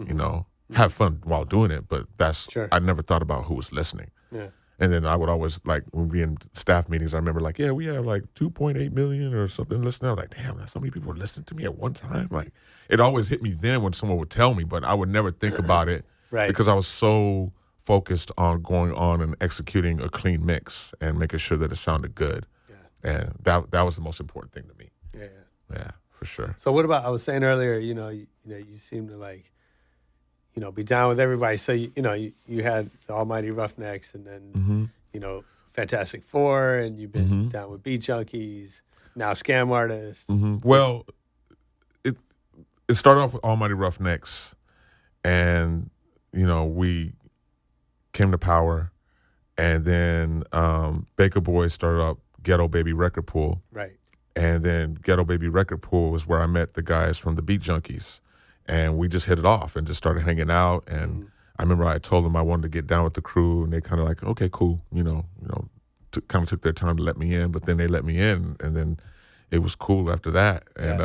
have fun while doing it. But I never thought about who was listening. Yeah. And then I would always, like, when we in staff meetings, I remember, like, yeah, we have, like, 2.8 million or something listening. I was like, damn, so many people are listening to me at one time. Like, it always hit me then when someone would tell me, but I would never think about it because I was so focused on going on and executing a clean mix and making sure that it sounded good. Yeah. And that was the most important thing to me. Yeah, for sure. So what about, I was saying earlier, you seem to, like, be down with everybody. So, you had the Almighty Roughnecks and then, Fantastic Four, and you've been down with Beat Junkies, now Skam artists. Well, it started off with Almighty Roughnecks, and, we came to Power, and then Baker Boys started up Ghetto Baby Record Pool. Right. And then Ghetto Baby Record Pool was where I met the guys from the Beat Junkies. and we just hit it off and just started hanging out. And I remember I told them I wanted to get down with the crew, and they kind of like, okay, cool, kind of took their time to let me in, but then they let me in, and then it was cool after that, and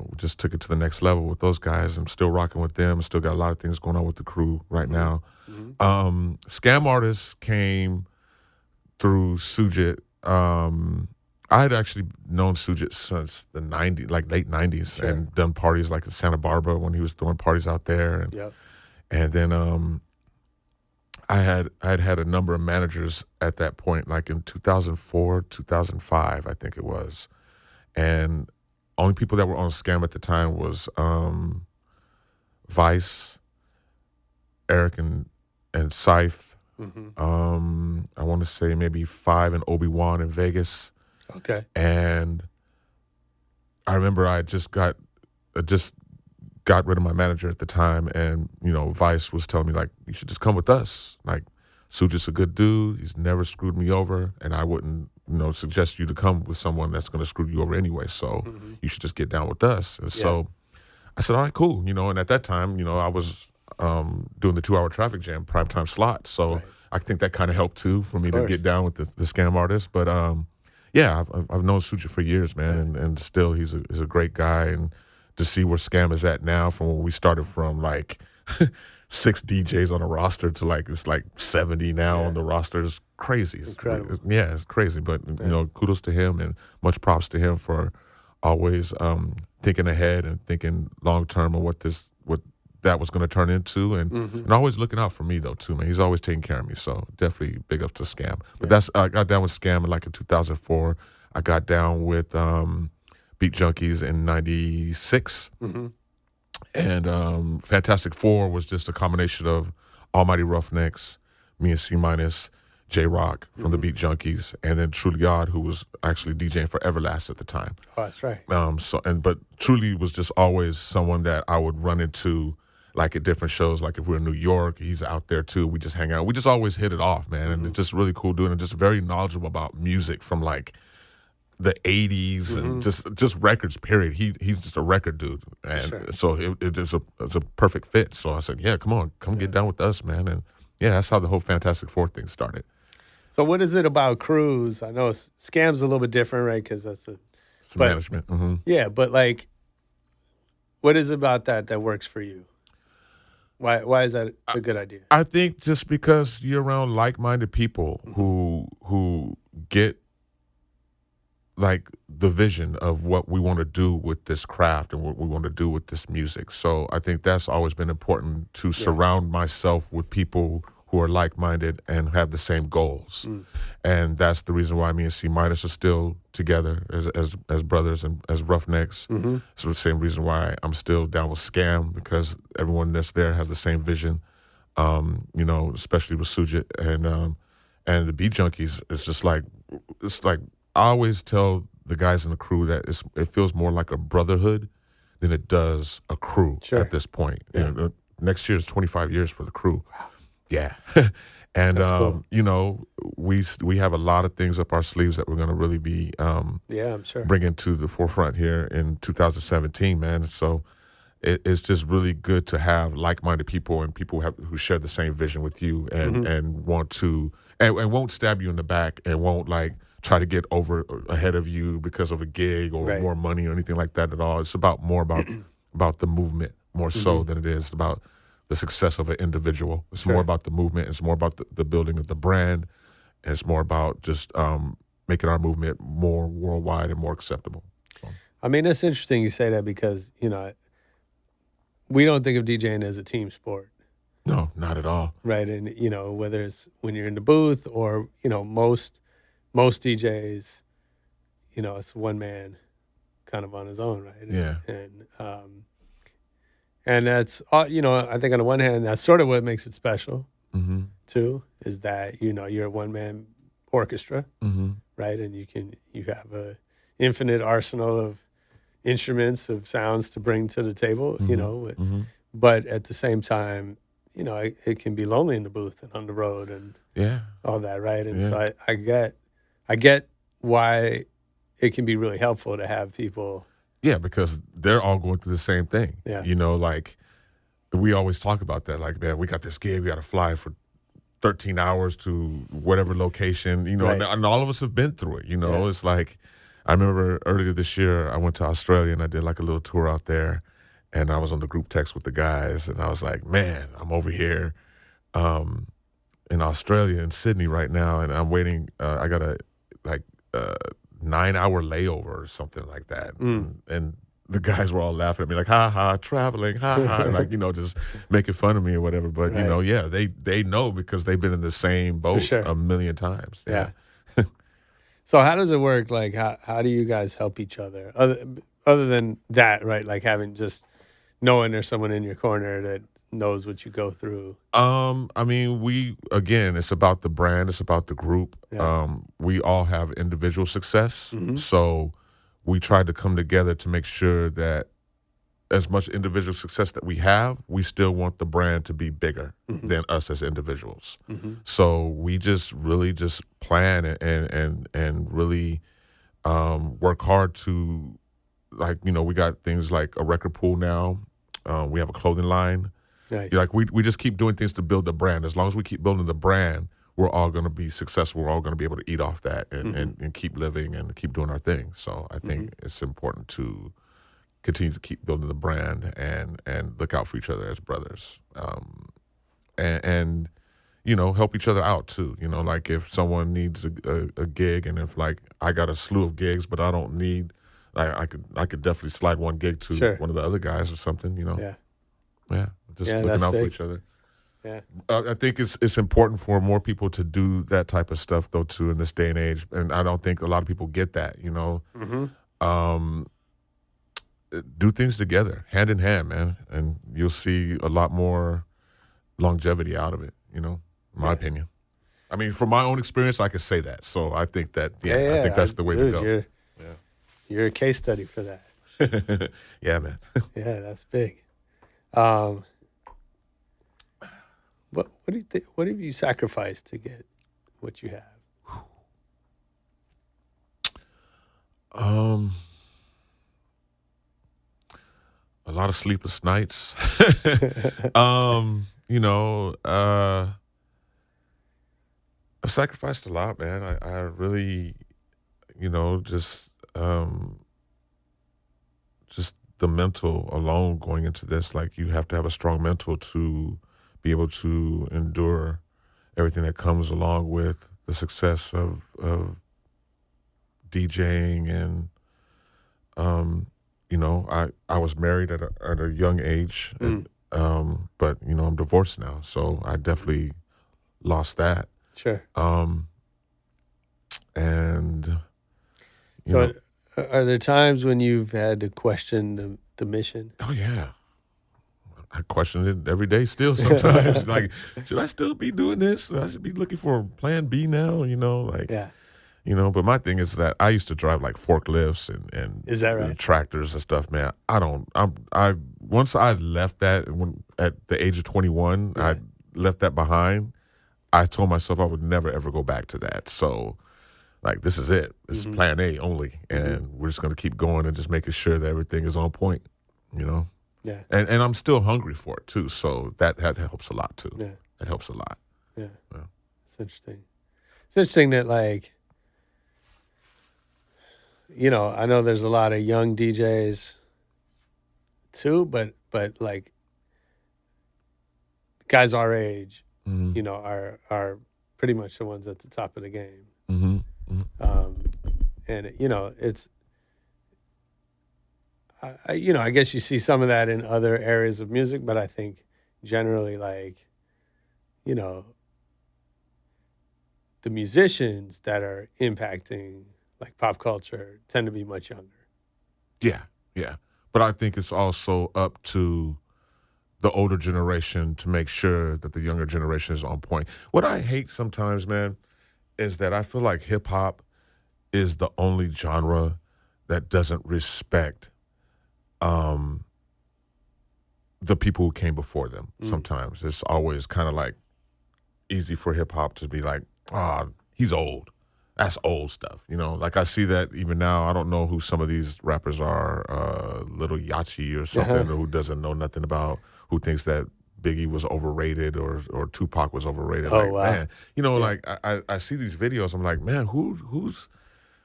we just took it to the next level with those guys. I'm still rocking with them. Still got a lot of things going on with the crew right now. Skam artists came through Sujit. I had actually known Sujit since the '90s, like late '90s, and done parties like in Santa Barbara when he was throwing parties out there, and then I had a number of managers at that point, like in 2004, 2005, I think it was. And only people that were on Skam at the time was Vice, Eric and Syfe. I want to say maybe Five and Obi-Wan in Vegas. Okay. And I remember I just got rid of my manager at the time, and Vice was telling me like, you should just come with us. Like, Sujit's a good dude. He's never screwed me over, and I wouldn't suggest you to come with someone that's going to screw you over anyway. So you should just get down with us. And so I said, all right, cool. And at that time, I was doing the 2-hour traffic jam primetime slot. So I think that kind of helped too for me to get down with the Skam artists. But I've known Sujit for years, man, and still he's a great guy. And to see where Skam is at now, from when we started from like 6 DJs on a roster to like it's like 70 now on the roster, is crazy. It's incredible. It's crazy. But kudos to him, and much props to him for always thinking ahead and thinking long term of what that was going to turn into, and always looking out for me though too, man. He's always taking care of me, so definitely big up to Skam. But I got down with Skam in 2004. I got down with Beat Junkies in '96. And Fantastic Four was just a combination of Almighty Roughnecks, me and C-, J-Rock from the Beat Junkies, and then Truly God, who was actually DJing for Everlast at the time. Oh, that's right. But Truly was just always someone that I would run into like at different shows. Like if we're in New York, he's out there too. We just hang out. We just always hit it off, man. And it's just really cool doing it. Just very knowledgeable about music from like the 80s and just records, period. He's just a record dude. And so it's a perfect fit. So I said, yeah, come get down with us, man. And yeah, that's how the whole Fantastic Four thing started. So what is it about crews? I know Skam's a little bit different, right? Because that's management. Yeah, but like, what is it about that works for you? Why is that a good idea? I think just because you're around like-minded people who get like the vision of what we want to do with this craft and what we want to do with this music. So I think that's always been important, to surround myself with people who are like-minded and have the same goals. And that's the reason why me and C- are still together as brothers and as Roughnecks. It's the same reason why I'm still down with Skam, because everyone that's there has the same vision, especially with Sujit. And the Beat Junkies, it's like I always tell the guys in the crew that it feels more like a brotherhood than it does a crew at this point. Yeah. Next year is 25 years for the crew. Yeah. And, cool. We have a lot of things up our sleeves that we're going to really be I'm sure. bringing to the forefront here in 2017, man. So it's just really good to have like-minded people and people who share the same vision with you and want to and won't stab you in the back and won't like try to get ahead of you because of a gig or more money or anything like that at all. It's more about the movement more so than it is about the success of an individual. It's more about the movement. It's more about the building of the brand. And it's more about just making our movement more worldwide and more acceptable. So. I mean, it's interesting you say that because, we don't think of DJing as a team sport. No, not at all. Right. And, whether it's when you're in the booth or, most DJs, it's one man kind of on his own, right? Yeah. And that's, I think on the one hand, that's sort of what makes it special, too, is that, you're a one-man orchestra, right? And you have a infinite arsenal of instruments, of sounds to bring to the table, but at the same time, it can be lonely in the booth and on the road and all that, right? And so I get why it can be really helpful to have people. Yeah, because they're all going through the same thing. Yeah. we always talk about that. Like, man, we got this gig. We got to fly for 13 hours to whatever location, you know, Right. and all of us have been through it, you know. Yeah. It's like, I remember earlier this year, I went to Australia and I did like a little tour out there, and I was on the group text with the guys, and I was like, man, I'm over here in Australia, in Sydney right now, and I'm waiting. I got a 9-hour layover or something like that. And the guys were all laughing at me like, ha ha, traveling, ha ha, like, you know, just making fun of me or whatever. But, you know, yeah, they know because they've been in the same boat sure. a million times. Yeah. So how does it work? Like, how do you guys help each other? Other than that, right? Like having just knowing there's someone in your corner that knows what you go through. I mean, it's about the brand, it's about the group. Yeah. We all have individual success, Mm-hmm. so we tried to come together to make sure that as much individual success that we have, we still want the brand to be bigger than us as individuals. So we just really just plan and really work hard to, like, you know, we got things like a record pool now. We have a clothing line. Nice. Like we just keep doing things to build the brand. As long as we keep building the brand, we're all going to be successful. We're all going to be able to eat off that and keep living and keep doing our thing. So I think it's important to continue to keep building the brand and look out for each other as brothers. And you know, help each other out too. You know, like if someone needs a gig, and if like I got a slew of gigs, but I don't need, I could definitely slide one gig to Sure. one of the other guys or something. You know, Yeah. just Yeah, looking that's out for big. each other. Yeah. I think it's important for more people to do that type of stuff though too in this day and age, and I don't think a lot of people get that. You know, do things together, hand in hand, man, and you'll see a lot more longevity out of it. You know, in my opinion. I mean, from my own experience, I could say that. So I think that, I think that's the way to go. You're a case study for that. Yeah, man. Yeah, that's big. What do you think? What have you sacrificed to get what you have? A lot of sleepless nights. You know, I've sacrificed a lot, man. I really, you know, just the mental alone going into this. Like, you have to have a strong mental to be able to endure everything that comes along with the success of DJing. And you know, I was married at a young age, but you know, I'm divorced now, so I definitely lost that. Sure. And you So, know, are there times when you've had to question the mission? oh yeah, I question it every day still sometimes. Like, should I still be doing this? I should be looking for a plan B now, you know, like, Yeah. you know. But my thing is that I used to drive like forklifts and Is that right? tractors and stuff, man. I once I left that at the age of 21, I left that behind. I told myself I would never ever go back to that. So, like, this is it. This is plan A only, and we're just gonna keep going and just making sure that everything is on point, you know. Yeah. And I'm still hungry for it too, so that helps a lot too. Yeah. That helps a lot. Yeah. Yeah. It's interesting. It's interesting that, like, you know, I know there's a lot of young DJs too, but like guys our age, you know, are pretty much the ones at the top of the game. And you know, it's, you know, I guess you see some of that in other areas of music, but I think generally, like, you know, the musicians that are impacting like pop culture tend to be much younger. Yeah. But I think it's also up to the older generation to make sure that the younger generation is on point. What I hate sometimes, man, is that I feel like hip hop is the only genre that doesn't respect the people who came before them. Sometimes it's always kind of like easy for hip hop to be like, he's old. That's old stuff, you know. Like I see that even now. I don't know who some of these rappers are, Little Yachi or something, or who doesn't know nothing about, who thinks that Biggie was overrated or Tupac was overrated. Oh, like, wow. man, you know, like I see these videos. I'm like, man,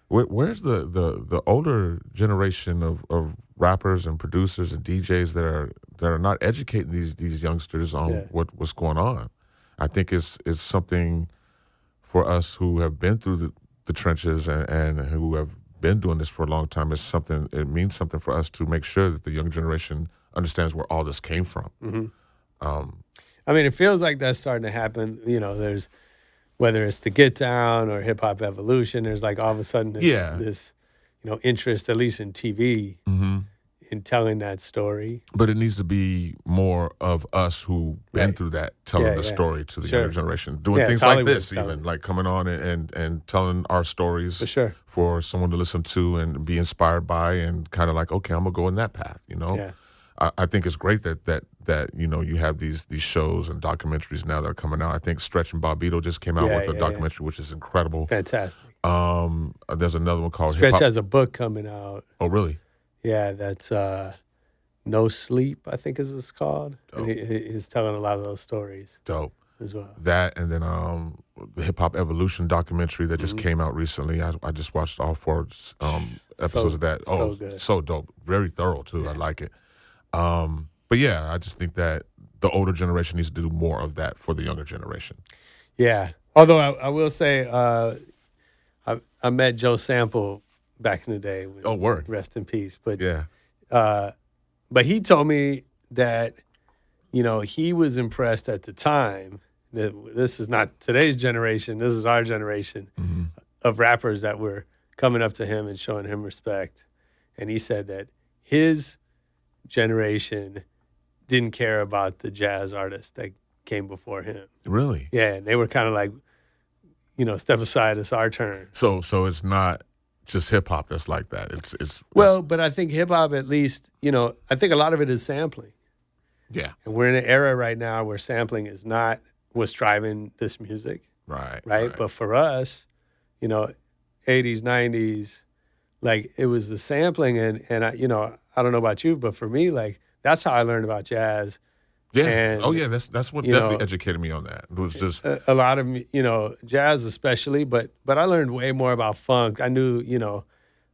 where's the older generation of rappers and producers and DJs that are not educating these youngsters on what's going on? I think it's something for us who have been through the trenches and who have been doing this for a long time. It means something for us to make sure that the young generation understands where all this came from. Mm-hmm. I mean, it feels like that's starting to happen. You know, there's, whether it's the Get Down or Hip Hop Evolution, there's like all of a sudden this you know, interest, at least in TV, in telling that story. But it needs to be more of us who've been through that, telling the story to the younger generation, doing things like this, even like coming on and telling our stories for someone to listen to and be inspired by, and kind of like, okay, I'm gonna go in that path, you know. Yeah. I think it's great that you know, you have these shows and documentaries now that are coming out. I think Stretch and Bobbito just came out with a documentary, which is incredible. Fantastic. There's another one called Stretch Hip-Hop. has a book coming out. Oh, really? Yeah, that's No Sleep, I think is it's called. And he's telling a lot of those stories. Dope. As well. That, and then the Hip Hop Evolution documentary that just came out recently. I just watched all 4 episodes of that. Oh, good. So dope. Very thorough too. I like it. But yeah, I just think that the older generation needs to do more of that for the younger generation. Yeah. Although I will say, I met Joe Sample back in the day. Word. Rest in peace. But yeah. But he told me that, you know, he was impressed at the time that this is not today's generation. This is our generation of rappers that were coming up to him and showing him respect. And he said that his generation didn't care about the jazz artists that came before him. Really? Yeah, and they were kind of like, you know, step aside, it's our turn. So it's not just hip hop that's like that. It's well, but I think hip hop, at least, you know, I think a lot of it is sampling. Yeah. And we're in an era right now where sampling is not what's driving this music. Right. But for us, you know, 80s, 90s, like it was the sampling, and I, you know, I don't know about you, but for me, like that's how I learned about jazz. Yeah. And, that's what definitely educated me on that. It was just a lot of, you know, jazz especially, but I learned way more about funk. I knew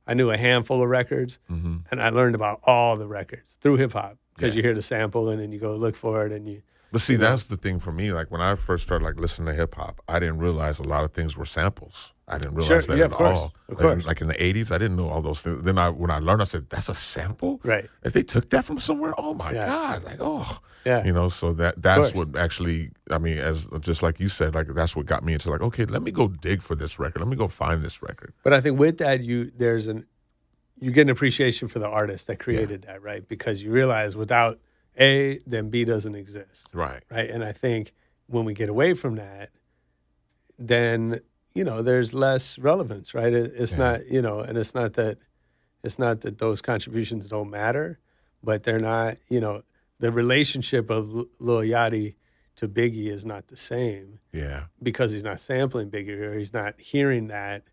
a handful of records, and I learned about all the records through hip hop because you hear the sample and then you go look for it and you. But see, that's the thing for me. Like when I first started like listening to hip hop, I didn't realize a lot of things were samples. I didn't realize that at all. Of course. Like in the 80s, I didn't know all those things. Then when I learned, I said, that's a sample? Right. If they took that from somewhere, oh my God. Like, oh. Yeah. You know, so that's what actually, I mean, as just like you said, like that's what got me into like, okay, let me go dig for this record. Let me go find this record. But I think with that, you get an appreciation for the artist that created that, right? Because you realize without A, then B doesn't exist. Right. Right. And I think when we get away from that, then, you know, there's less relevance, right? It's not, you know, and it's not that those contributions don't matter, but they're not, you know, the relationship of Lil Yachty to Biggie is not the same. Yeah. Because he's not sampling Biggie or he's not hearing that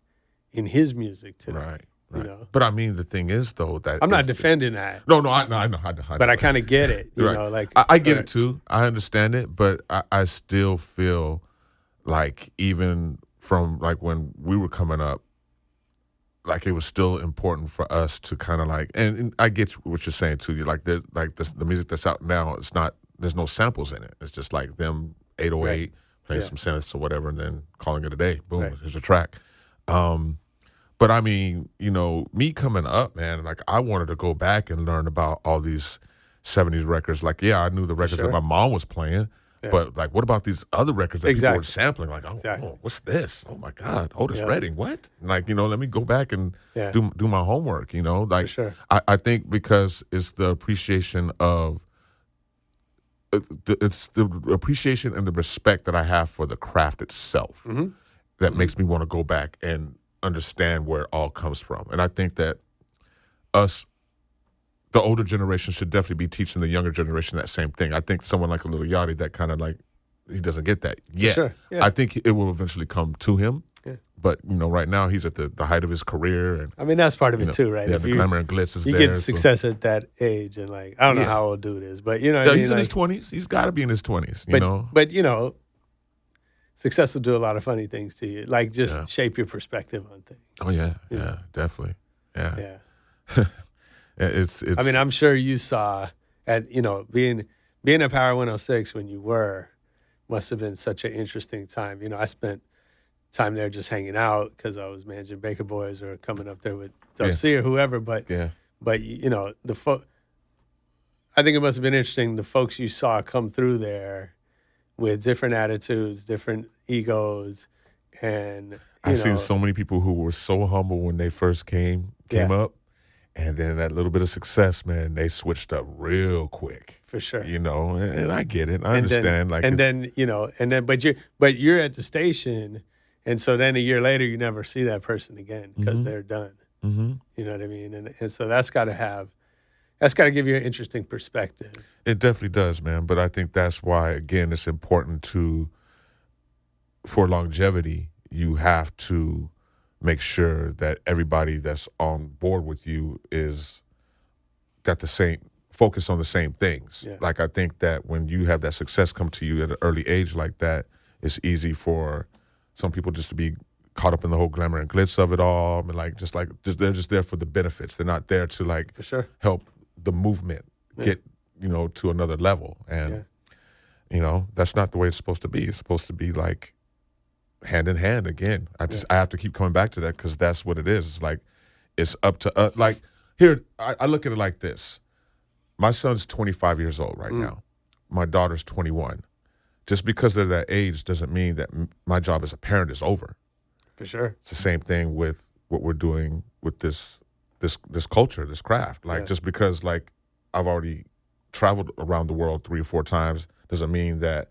in his music today. Right. You know? But I mean, the thing is, though, that I'm not defending that. No, I know. But I kind of get it. You know, like I get it too. I understand it, but I still feel like even from like when we were coming up, like it was still important for us to kind of like, and I get what you're saying too. You like the music that's out now. It's not. There's no samples in it. It's just like them 808 playing some synths or whatever, and then calling it a day. Boom, here's a track. But I mean, you know, me coming up, man, like I wanted to go back and learn about all these 70s records. Like, I knew the records that my mom was playing, but like, what about these other records that people were sampling? Like, oh, what's this? Oh my God, Otis Redding, what? Like, you know, let me go back and do my homework. You know, like, I think because it's the appreciation of it's the appreciation and the respect that I have for the craft itself that makes me want to go back and understand where it all comes from. And I think that the older generation should definitely be teaching the younger generation that same thing. I think someone like a Lil Yachty that kind of like, he doesn't get that yet. Sure. Yeah. I think it will eventually come to him, But right now he's at the height of his career, and I mean, that's part of it too, right? Yeah, If the you- glamour and glitz is You there. get success at that age, and like I don't know Yeah. how old dude is, but what I Yeah, mean? he's in Like, his 20s. He's got to be in his 20s. but success will do a lot of funny things to you, like just Yeah. shape your perspective on things. Oh yeah, definitely. Yeah. Yeah. It's. I mean, I'm sure you saw at being at Power 106 when you were must have been such an interesting time. I spent time there just hanging out because I was managing Baker Boys or coming up there with Dub C or whoever. But yeah. but I think it must have been interesting the folks you saw come through there with different attitudes, different egos, and I've seen so many people who were so humble when they first came Yeah. up, and then that little bit of success, man, they switched up real quick. for sure. And I get it. I understand. But you're at the station, and so then a year later you never see that person again because they're done. Mm-hmm. You know what I mean? And so that's got to give you an interesting perspective. It definitely does, man. But I think that's why, again, it's important for longevity, you have to make sure that everybody that's on board with you is got the same focus on the same things. Yeah. Like I think that when you have that success come to you at an early age like that, it's easy for some people just to be caught up in the whole glamour and glitz of it all. And they're just there for the benefits. They're not there to For sure. help the movement get to another level. And that's not the way it's supposed to be. It's supposed to be like hand in hand again. I have to keep coming back to that because that's what it is. It's like it's up to us. Like here, I look at it like this. My son's 25 years old right now. My daughter's 21. Just because they're that age doesn't mean that my job as a parent is over. For sure. It's the same thing with what we're doing with this culture, this craft. Like just because like I've already traveled around the world 3 or 4 times doesn't mean that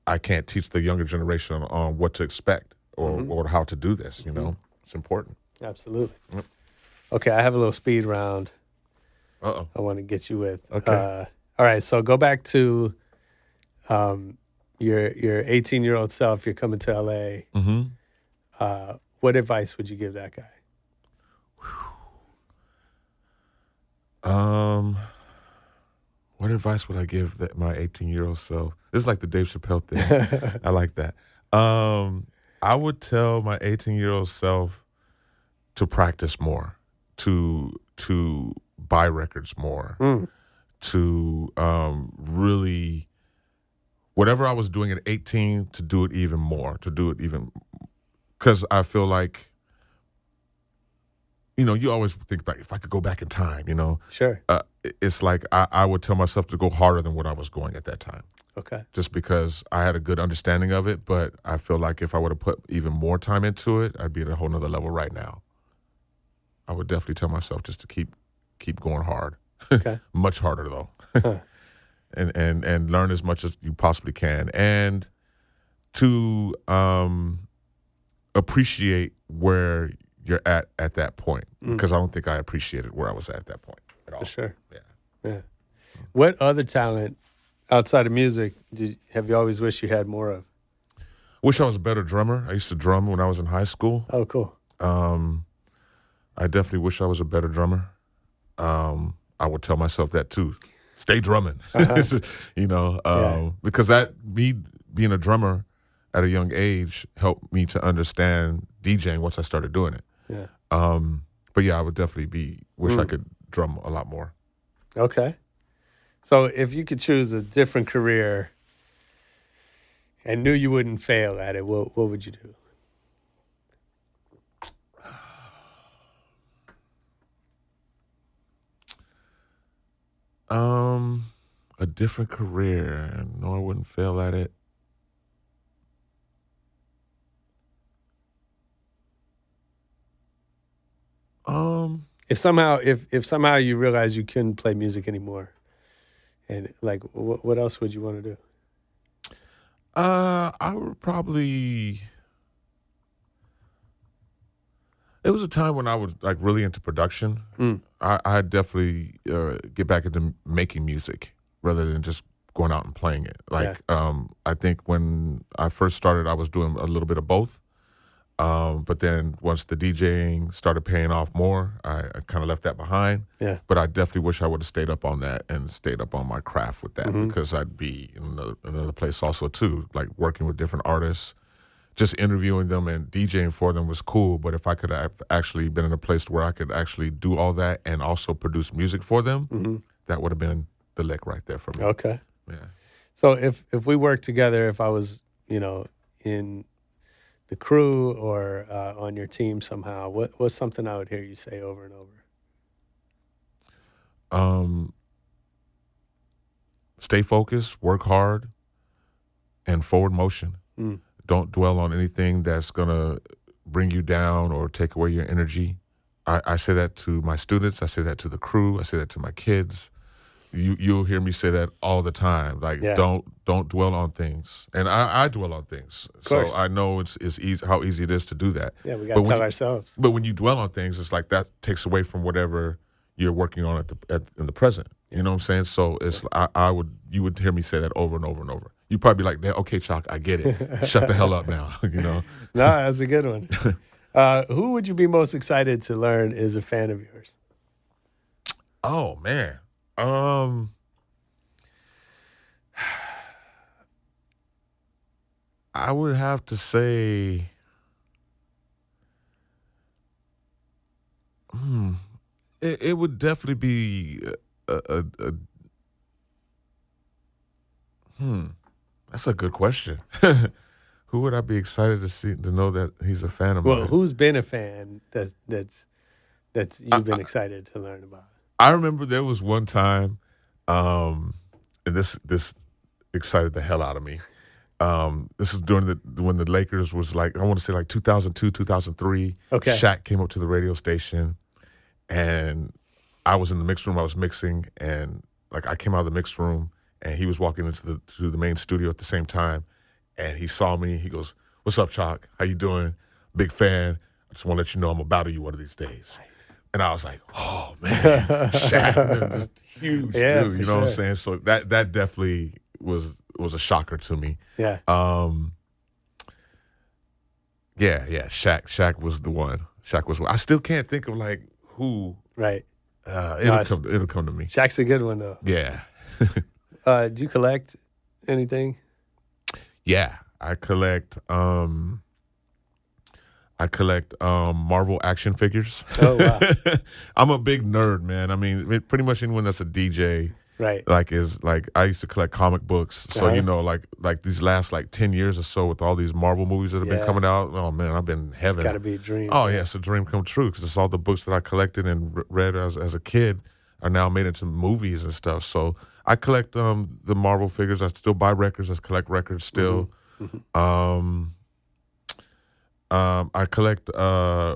I can't teach the younger generation on what to expect or how to do this. It's important. Absolutely. Yep. Okay, I have a little speed round Uh-oh. I want to get you with. Okay. All right, so go back to your 18-year-old self. You're coming to LA. Mm-hmm. What advice would you give that guy? What advice would I give my 18-year-old self? This is like the Dave Chappelle thing. I like that. I would tell my 18-year-old self to practice more, to buy records more, to really, whatever I was doing at 18, to do it even more, because I feel like, you always think about if I could go back in time, Sure. it's like I would tell myself to go harder than what I was going at that time. Okay. Just because I had a good understanding of it, but I feel like if I would have put even more time into it, I'd be at a whole nother level right now. I would definitely tell myself just to keep going hard. Okay. Much harder though. and learn as much as you possibly can. And to appreciate where you're at that point. Because I don't think I appreciated where I was at that point at all. For sure. Yeah. What other talent outside of music have you always wished you had more of? Wish I was a better drummer. I used to drum when I was in high school. Oh, cool. I definitely wish I was a better drummer. I would tell myself that too. Stay drumming, because me being a drummer at a young age helped me to understand DJing once I started doing it. Yeah. But yeah, I would definitely wish I could drum a lot more. Okay. So if you could choose a different career and knew you wouldn't fail at it, what would you do? A different career, and no, I wouldn't fail at it. If somehow you realize you couldn't play music anymore, and like what else would you want to do? I would probably. It was a time when I was like really into production. I'd definitely get back into making music rather than just going out and playing it. Like I think when I first started, I was doing a little bit of both. But then once the DJing started paying off more, I kind of left that behind. Yeah. But I definitely wish I would have stayed up on that and stayed up on my craft with that, because I'd be in another place also too, like working with different artists, just interviewing them and DJing for them was cool. But if I could have actually been in a place where I could actually do all that and also produce music for them, that would have been the lick right there for me. Okay. Yeah. So if we worked together, if I was, in the crew or on your team somehow, what's something I would hear you say over and over? Stay focused, work hard, and forward motion. Don't dwell on anything that's going to bring you down or take away your energy. I say that to my students. I say that to the crew. I say that to my kids. You'll hear me say that all the time. Like, don't dwell on things. And I dwell on things. So I know it's easy, how easy it is to do that. Yeah, we got to tell ourselves. But when you dwell on things, it's like that takes away from whatever you're working on in the present. You know what I'm saying? So it's you would hear me say that over and over and over. You'd probably be like, okay, Choc, I get it. Shut the hell up now, No, that's a good one. Who would you be most excited to learn is a fan of yours? Oh, man. I would have to say, it would definitely be that's a good question. Who would I be excited to know that he's a fan of mine? Well, who's been a fan that's you've been excited to learn about? I remember there was one time, and this excited the hell out of me. This is during when the Lakers was like, I want to say like 2002, 2003. Okay. Shaq came up to the radio station, and I was in the mix room. I was mixing, and like I came out of the mix room, and he was walking into the main studio at the same time, and he saw me. He goes, "What's up, Choc? How you doing? Big fan. I just want to let you know I'm gonna battle you one of these days." And I was like, "Oh man, Shaq, huge dude." You know what I'm saying? So that definitely was a shocker to me. Yeah. Yeah. Shaq was the one. Shaq was one. I still can't think of like who. Right. It'll come to me. Shaq's a good one though. Yeah. Do you collect anything? Yeah, I collect Marvel action figures. Oh wow. I'm a big nerd, man. I mean, pretty much anyone that's a DJ, right? Like I used to collect comic books. So like these last like 10 years or so with all these Marvel movies that have been coming out. Oh man, I've been in heaven. It's got to be a dream. Oh yeah, it's a dream come true because it's all the books that I collected and read as a kid are now made into movies and stuff. So I collect the Marvel figures. I still buy records. I collect records still. I collect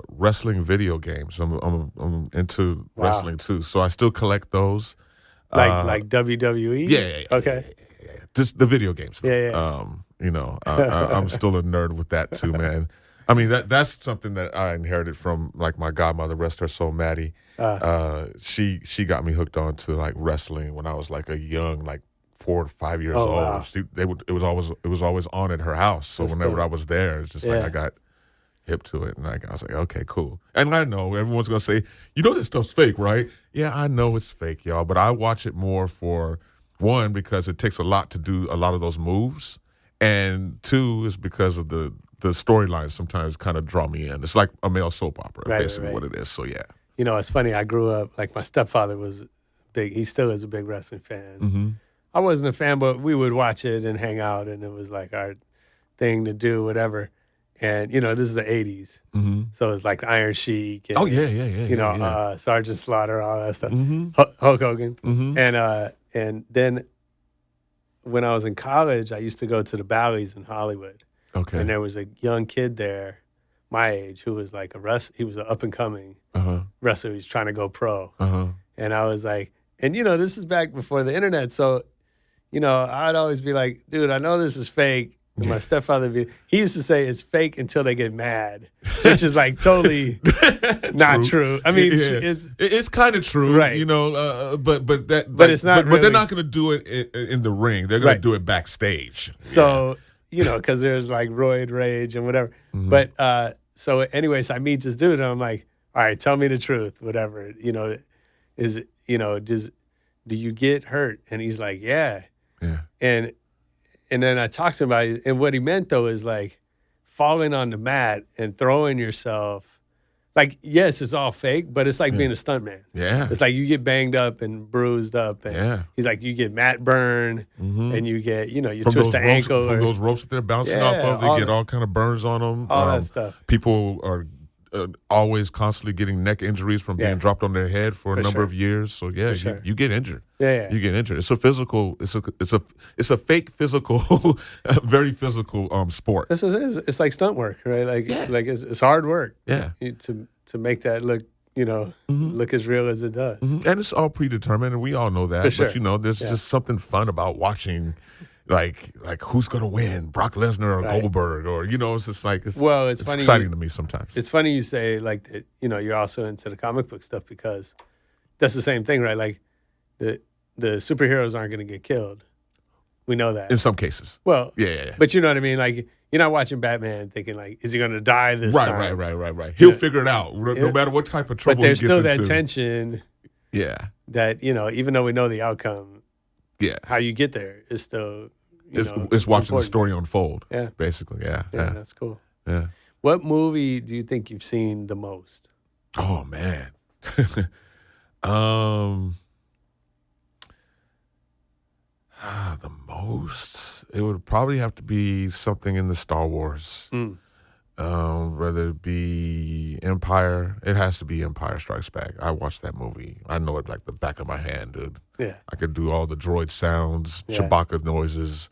wrestling video games. I'm into wrestling too, so I still collect those. Like WWE. Yeah. Okay. Yeah. Just the video games. Yeah. I'm still a nerd with that too, man. I mean that's something that I inherited from like my godmother, rest her soul, Maddie. She got me hooked on to like wrestling when I was like a young 4 or 5 years old. Wow. It was always on at her house. So whenever I was there, it's just like I got hip to it, and I was like, okay, cool. And I know everyone's gonna say, this stuff's fake, right? Yeah, I know it's fake, y'all, but I watch it more for one because it takes a lot to do a lot of those moves, and two is because of the storylines sometimes kind of draw me in. It's like a male soap opera, basically what it is. So yeah. It's funny. I grew up like my stepfather was big. He still is a big wrestling fan. Mm-hmm. I wasn't a fan, but we would watch it and hang out, and it was like our thing to do, whatever. And this is the '80s, so it's like Iron Sheik. And, yeah. Sergeant Slaughter, all that stuff. Mm-hmm. Hulk Hogan, Mm-hmm. and then when I was in college, I used to go to the Bally's in Hollywood. Okay. And there was a young kid there, my age, who was like he was an up and coming wrestler. He was trying to go pro. And I was like, and this is back before the internet, so I'd always be like, dude, I know this is fake. And my stepfather, he used to say it's fake until they get mad, which is like totally not true. I mean, it's kind of true, right? But it's not. But they're not going to do it in the ring. They're going to do it backstage. So because there's like roid rage and whatever. But So anyways, I meet this dude and I'm like, all right, tell me the truth, whatever. Is it, do you get hurt? And he's like, yeah. Yeah. And then I talked to him about it. And what he meant though is like falling on the mat and throwing yourself. Like, yes, it's all fake, but it's like being a stuntman. Yeah. It's like you get banged up and bruised up. And he's like, you get mat burn and you get, you from twist the ropes, ankle. From those ropes that they're bouncing off of, they get all kind of burns on them. All that stuff. People are always constantly getting neck injuries from being dropped on their head for a number of years. So yeah, you get injured. Yeah. You get injured. It's a physical. It's a fake physical, very physical sport. It's like stunt work, right? Like it's hard work. Yeah. To make that look, look as real as it does. Mm-hmm. And it's all predetermined, and we all know that. For sure. But there's just something fun about watching. Like who's gonna win, Brock Lesnar or Goldberg, or it's just like it's funny, exciting to me sometimes. It's funny you say like that. You're also into the comic book stuff because that's the same thing, right? Like the superheroes aren't gonna get killed. We know that in some cases. Well, yeah. But you know what I mean? Like you're not watching Batman thinking like, is he gonna die this time? Right. He'll figure it out no matter what type of trouble. But there's he gets still that into. tension. Yeah. That even though we know the outcome. Yeah. How you get there is still. It's watching important. the story unfold. Yeah. Basically, yeah. That's cool. Yeah. What movie do you think you've seen the most? Oh man. The most. It would probably have to be something in the Star Wars. Whether it be Empire, it has to be Empire Strikes Back. I watched that movie. I know it like the back of my hand, dude. Yeah. I could do all the droid sounds, Chewbacca noises.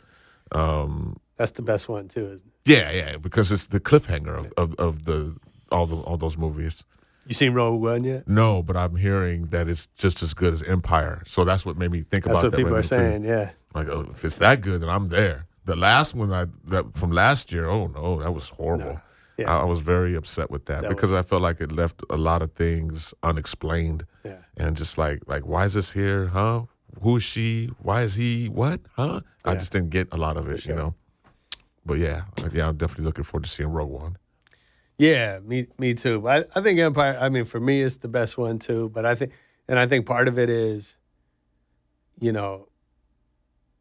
That's the best one too, isn't it? Yeah, because it's the cliffhanger of all those movies. You seen Rogue One yet? No, but I'm hearing that it's just as good as Empire. So that's what made me think about that. That's what people are saying, yeah. Like, if it's that good, then I'm there. The last one that from last year, oh no, that was horrible. No. Yeah. I was very upset with that because I felt like it left a lot of things unexplained. Yeah. And just like why is this here? Huh? Who is she? Why is he? What? Huh? I just didn't get a lot of it, But yeah, I'm definitely looking forward to seeing Rogue One. Yeah, me too. I think Empire. I mean, for me, it's the best one too. But I think part of it is,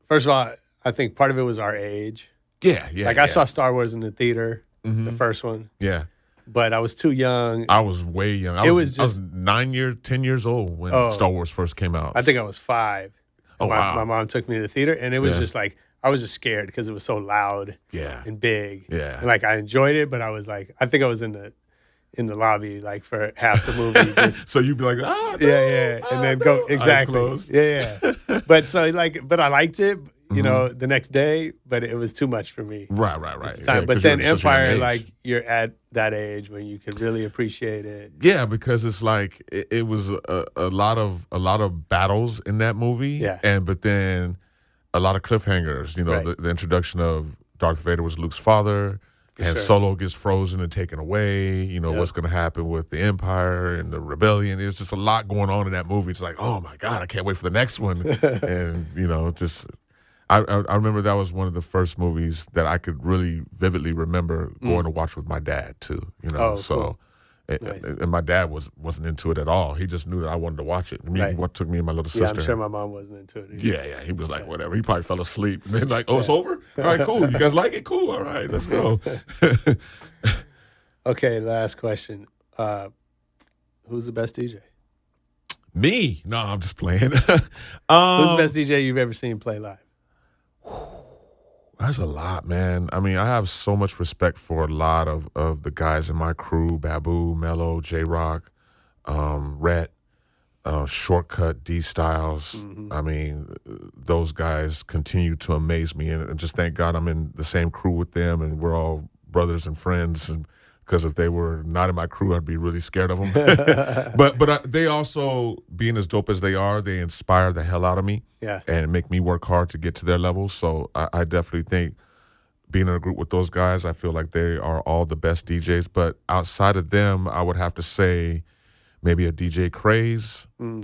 first of all, I think part of it was our age. Yeah. Like I saw Star Wars in the theater, the first one. Yeah. But I was too young. I was way young. I was 10 years old when Star Wars first came out. I think I was 5. Wow. My mom took me to the theater, and it was just like, I was just scared because it was so loud and big. Yeah. And like I enjoyed it, but I was like, I think I was in the lobby like for half the movie. Just, so you'd be like, yeah. And then go, exactly. Eyes closed. Yeah. But I liked it, the next day, but it was too much for me. Right. Yeah, but then Empire, like you're at that age when you could really appreciate it. Yeah, because it's like it was a lot of battles in that movie. Yeah. But then a lot of cliffhangers. The introduction of Darth Vader was Luke's father. And Solo gets frozen and taken away. What's going to happen with the Empire and the Rebellion. There's just a lot going on in that movie. It's like, oh my God, I can't wait for the next one. And just I remember that was one of the first movies that I could really vividly remember going to watch with my dad too. Cool. Nice. And my dad wasn't into it at all. He just knew that I wanted to watch it. What took me and my little sister. Yeah, I'm sure my mom wasn't into it either. Yeah. He was like, whatever. He probably fell asleep. And then like, it's over? All right, cool. You guys like it? Cool. All right, let's go. Okay, last question. Who's the best DJ? Me? No, I'm just playing. Who's the best DJ you've ever seen play live? That's a lot, man. I mean, I have so much respect for a lot of the guys in my crew, Babu, Mello, J-Rock, Rhett, Shortcut, D-Styles. Mm-hmm. I mean, those guys continue to amaze me. And just thank God I'm in the same crew with them and we're all brothers and friends. And because if they were not in my crew, I'd be really scared of them. but they also, being as dope as they are, they inspire the hell out of me and make me work hard to get to their level. So I definitely think being in a group with those guys, I feel like they are all the best DJs. But outside of them, I would have to say maybe a DJ Craze. That's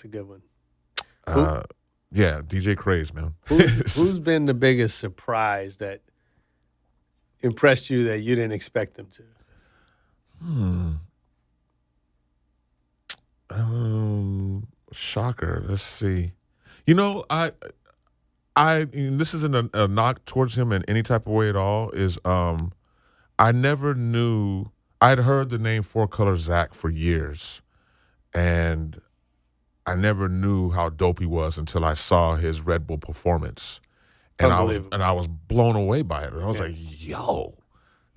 a good one. Yeah, DJ Craze, man. Who's been the biggest surprise that impressed you that you didn't expect them to? Shocker. Let's see. You know, and this isn't a knock towards him in any type of way at all. I never knew. I'd heard the name Four Color Zach for years, and I never knew how dope he was until I saw his Red Bull performance, and I was blown away by it. And I was like, "Yo,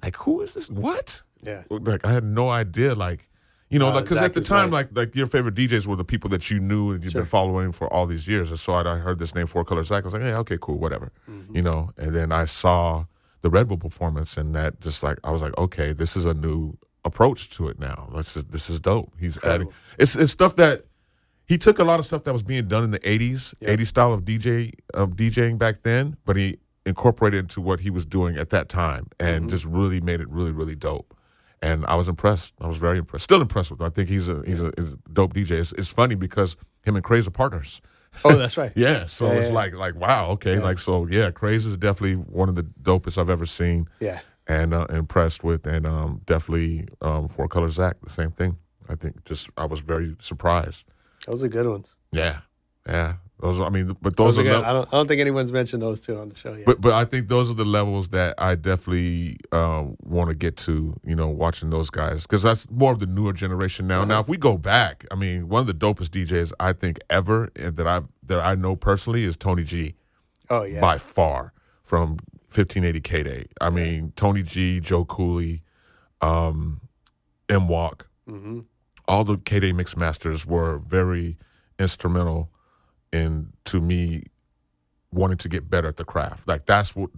like who is this? What?" Yeah, like I had no idea. Like, you know, because at the time, nice. like your favorite DJs were the people that you knew and you've been following for all these years. And so I heard this name Four Color Zach. I was like, "Hey, okay, cool, whatever," you know. And then I saw the Red Bull performance, and that just like I was like, "Okay, this is a new approach to it now. This is dope." He's adding it's stuff that. He took a lot of stuff that was being done in the 80s, 80s style of DJing back then, but he incorporated into what he was doing at that time and just really made it really, really dope. And I was impressed. I was very impressed. Still impressed with him. I think he's a dope DJ. It's funny because him and Craze are partners. Oh, that's right. Yeah, so it's like wow, okay. Yeah. Like, so, yeah, Craze is definitely one of the dopest I've ever seen. Yeah. And impressed with. And definitely Four Color Zach, the same thing. I think I was very surprised. Those are good ones. Yeah. Those are good. I don't think anyone's mentioned those two on the show yet. But I think those are the levels that I definitely want to get to. You know, watching those guys because that's more of the newer generation now. Now, if we go back, I mean, one of the dopest DJs I think ever and that I know personally is Tony G. Oh yeah, by far from 1580 K-Day. I mean, Tony G, Joe Cooley, M-Walk. Mm-hmm. All the K-Day mix masters were very instrumental to me wanting to get better at the craft. Like that's what,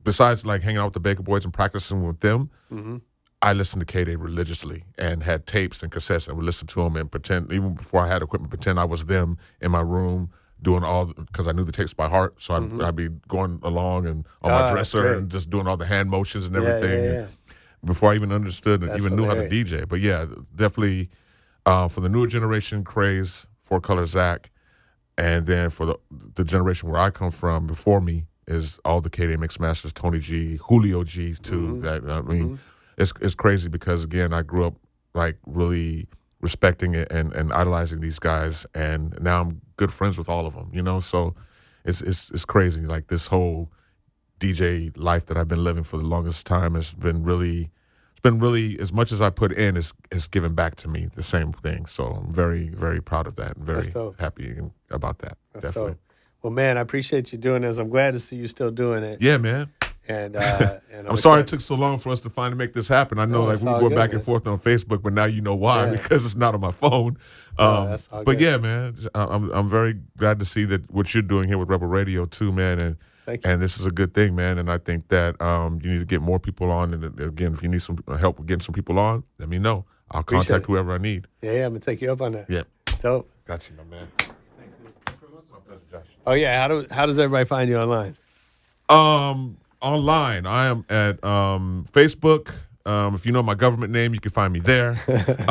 besides like hanging out with the Baker Boys and practicing with them, I listened to K-Day religiously and had tapes and cassettes and would listen to them and pretend, even before I had equipment, pretend I was them in my room doing because I knew the tapes by heart. So I'd be going along and on my dresser and just doing all the hand motions and everything. Before I even understood and knew how to DJ. But yeah, definitely for the newer generation, Craze, Four Color Zach, and then for the generation where I come from before me is all the K-Day mix masters, Tony G, Julio G too. That I mean, it's crazy because again, I grew up like really respecting it and idolizing these guys, and now I'm good friends with all of them. You know, so it's crazy. Like this whole DJ life that I've been living for the longest time has been really. Been really, as much as I put in, is given back to me the same thing. So I'm very, very proud of that and very happy about that. That's definitely. Dope. Well, man, I appreciate you doing this. I'm glad to see you still doing it. Yeah, man. And I'm sorry it took so long for us to finally make this happen. I know, like we were back and forth on Facebook, but now you know why because it's not on my phone. That's all but good. yeah, man, I'm very glad to see that what you're doing here with Rebel Radio too, man, and. Thank you. And this is a good thing, man. And I think that you need to get more people on. And again, if you need some help with getting some people on, let me know. I'll contact whoever I need. Yeah, I'm going to take you up on that. Yeah. Dope. Got you, my man. Oh, yeah. How does everybody find you online? Online, I am at Facebook. If you know my government name, you can find me there. But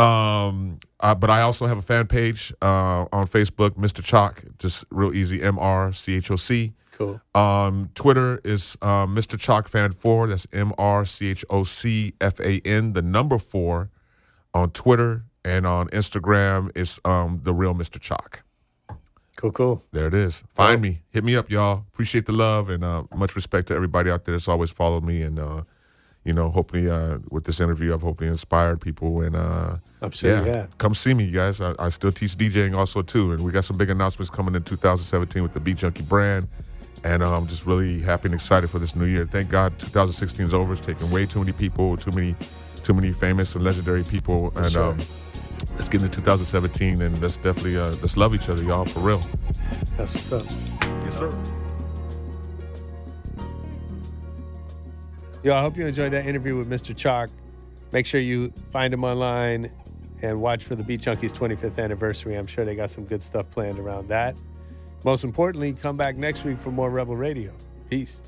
I also have a fan page on Facebook, Mr. Choc, just real easy, MRCHOC. Cool. Twitter is Mr. Choc Fan 4. That's MRCHOCFAN, the number 4 on Twitter, and on Instagram is the real Mr. Choc. Cool. There it is. Find me. Hit me up, y'all. Appreciate the love and much respect to everybody out there that's always followed me and hopefully with this interview I've hopefully inspired people and I'm sure come see me, you guys. I still teach DJing also too, and we got some big announcements coming in 2017 with the Beat Junkie brand. And I'm just really happy and excited for this new year. Thank God 2016 is over. It's taken way too many people, too many famous and legendary people. And let's get into 2017 and let's definitely let's love each other, y'all, for real. That's what's up. Yes, sir. Yo, I hope you enjoyed that interview with Mr. Choc. Make sure you find him online and watch for the Beat Junkies 25th anniversary. I'm sure they got some good stuff planned around that. Most importantly, come back next week for more Rebel Radio. Peace.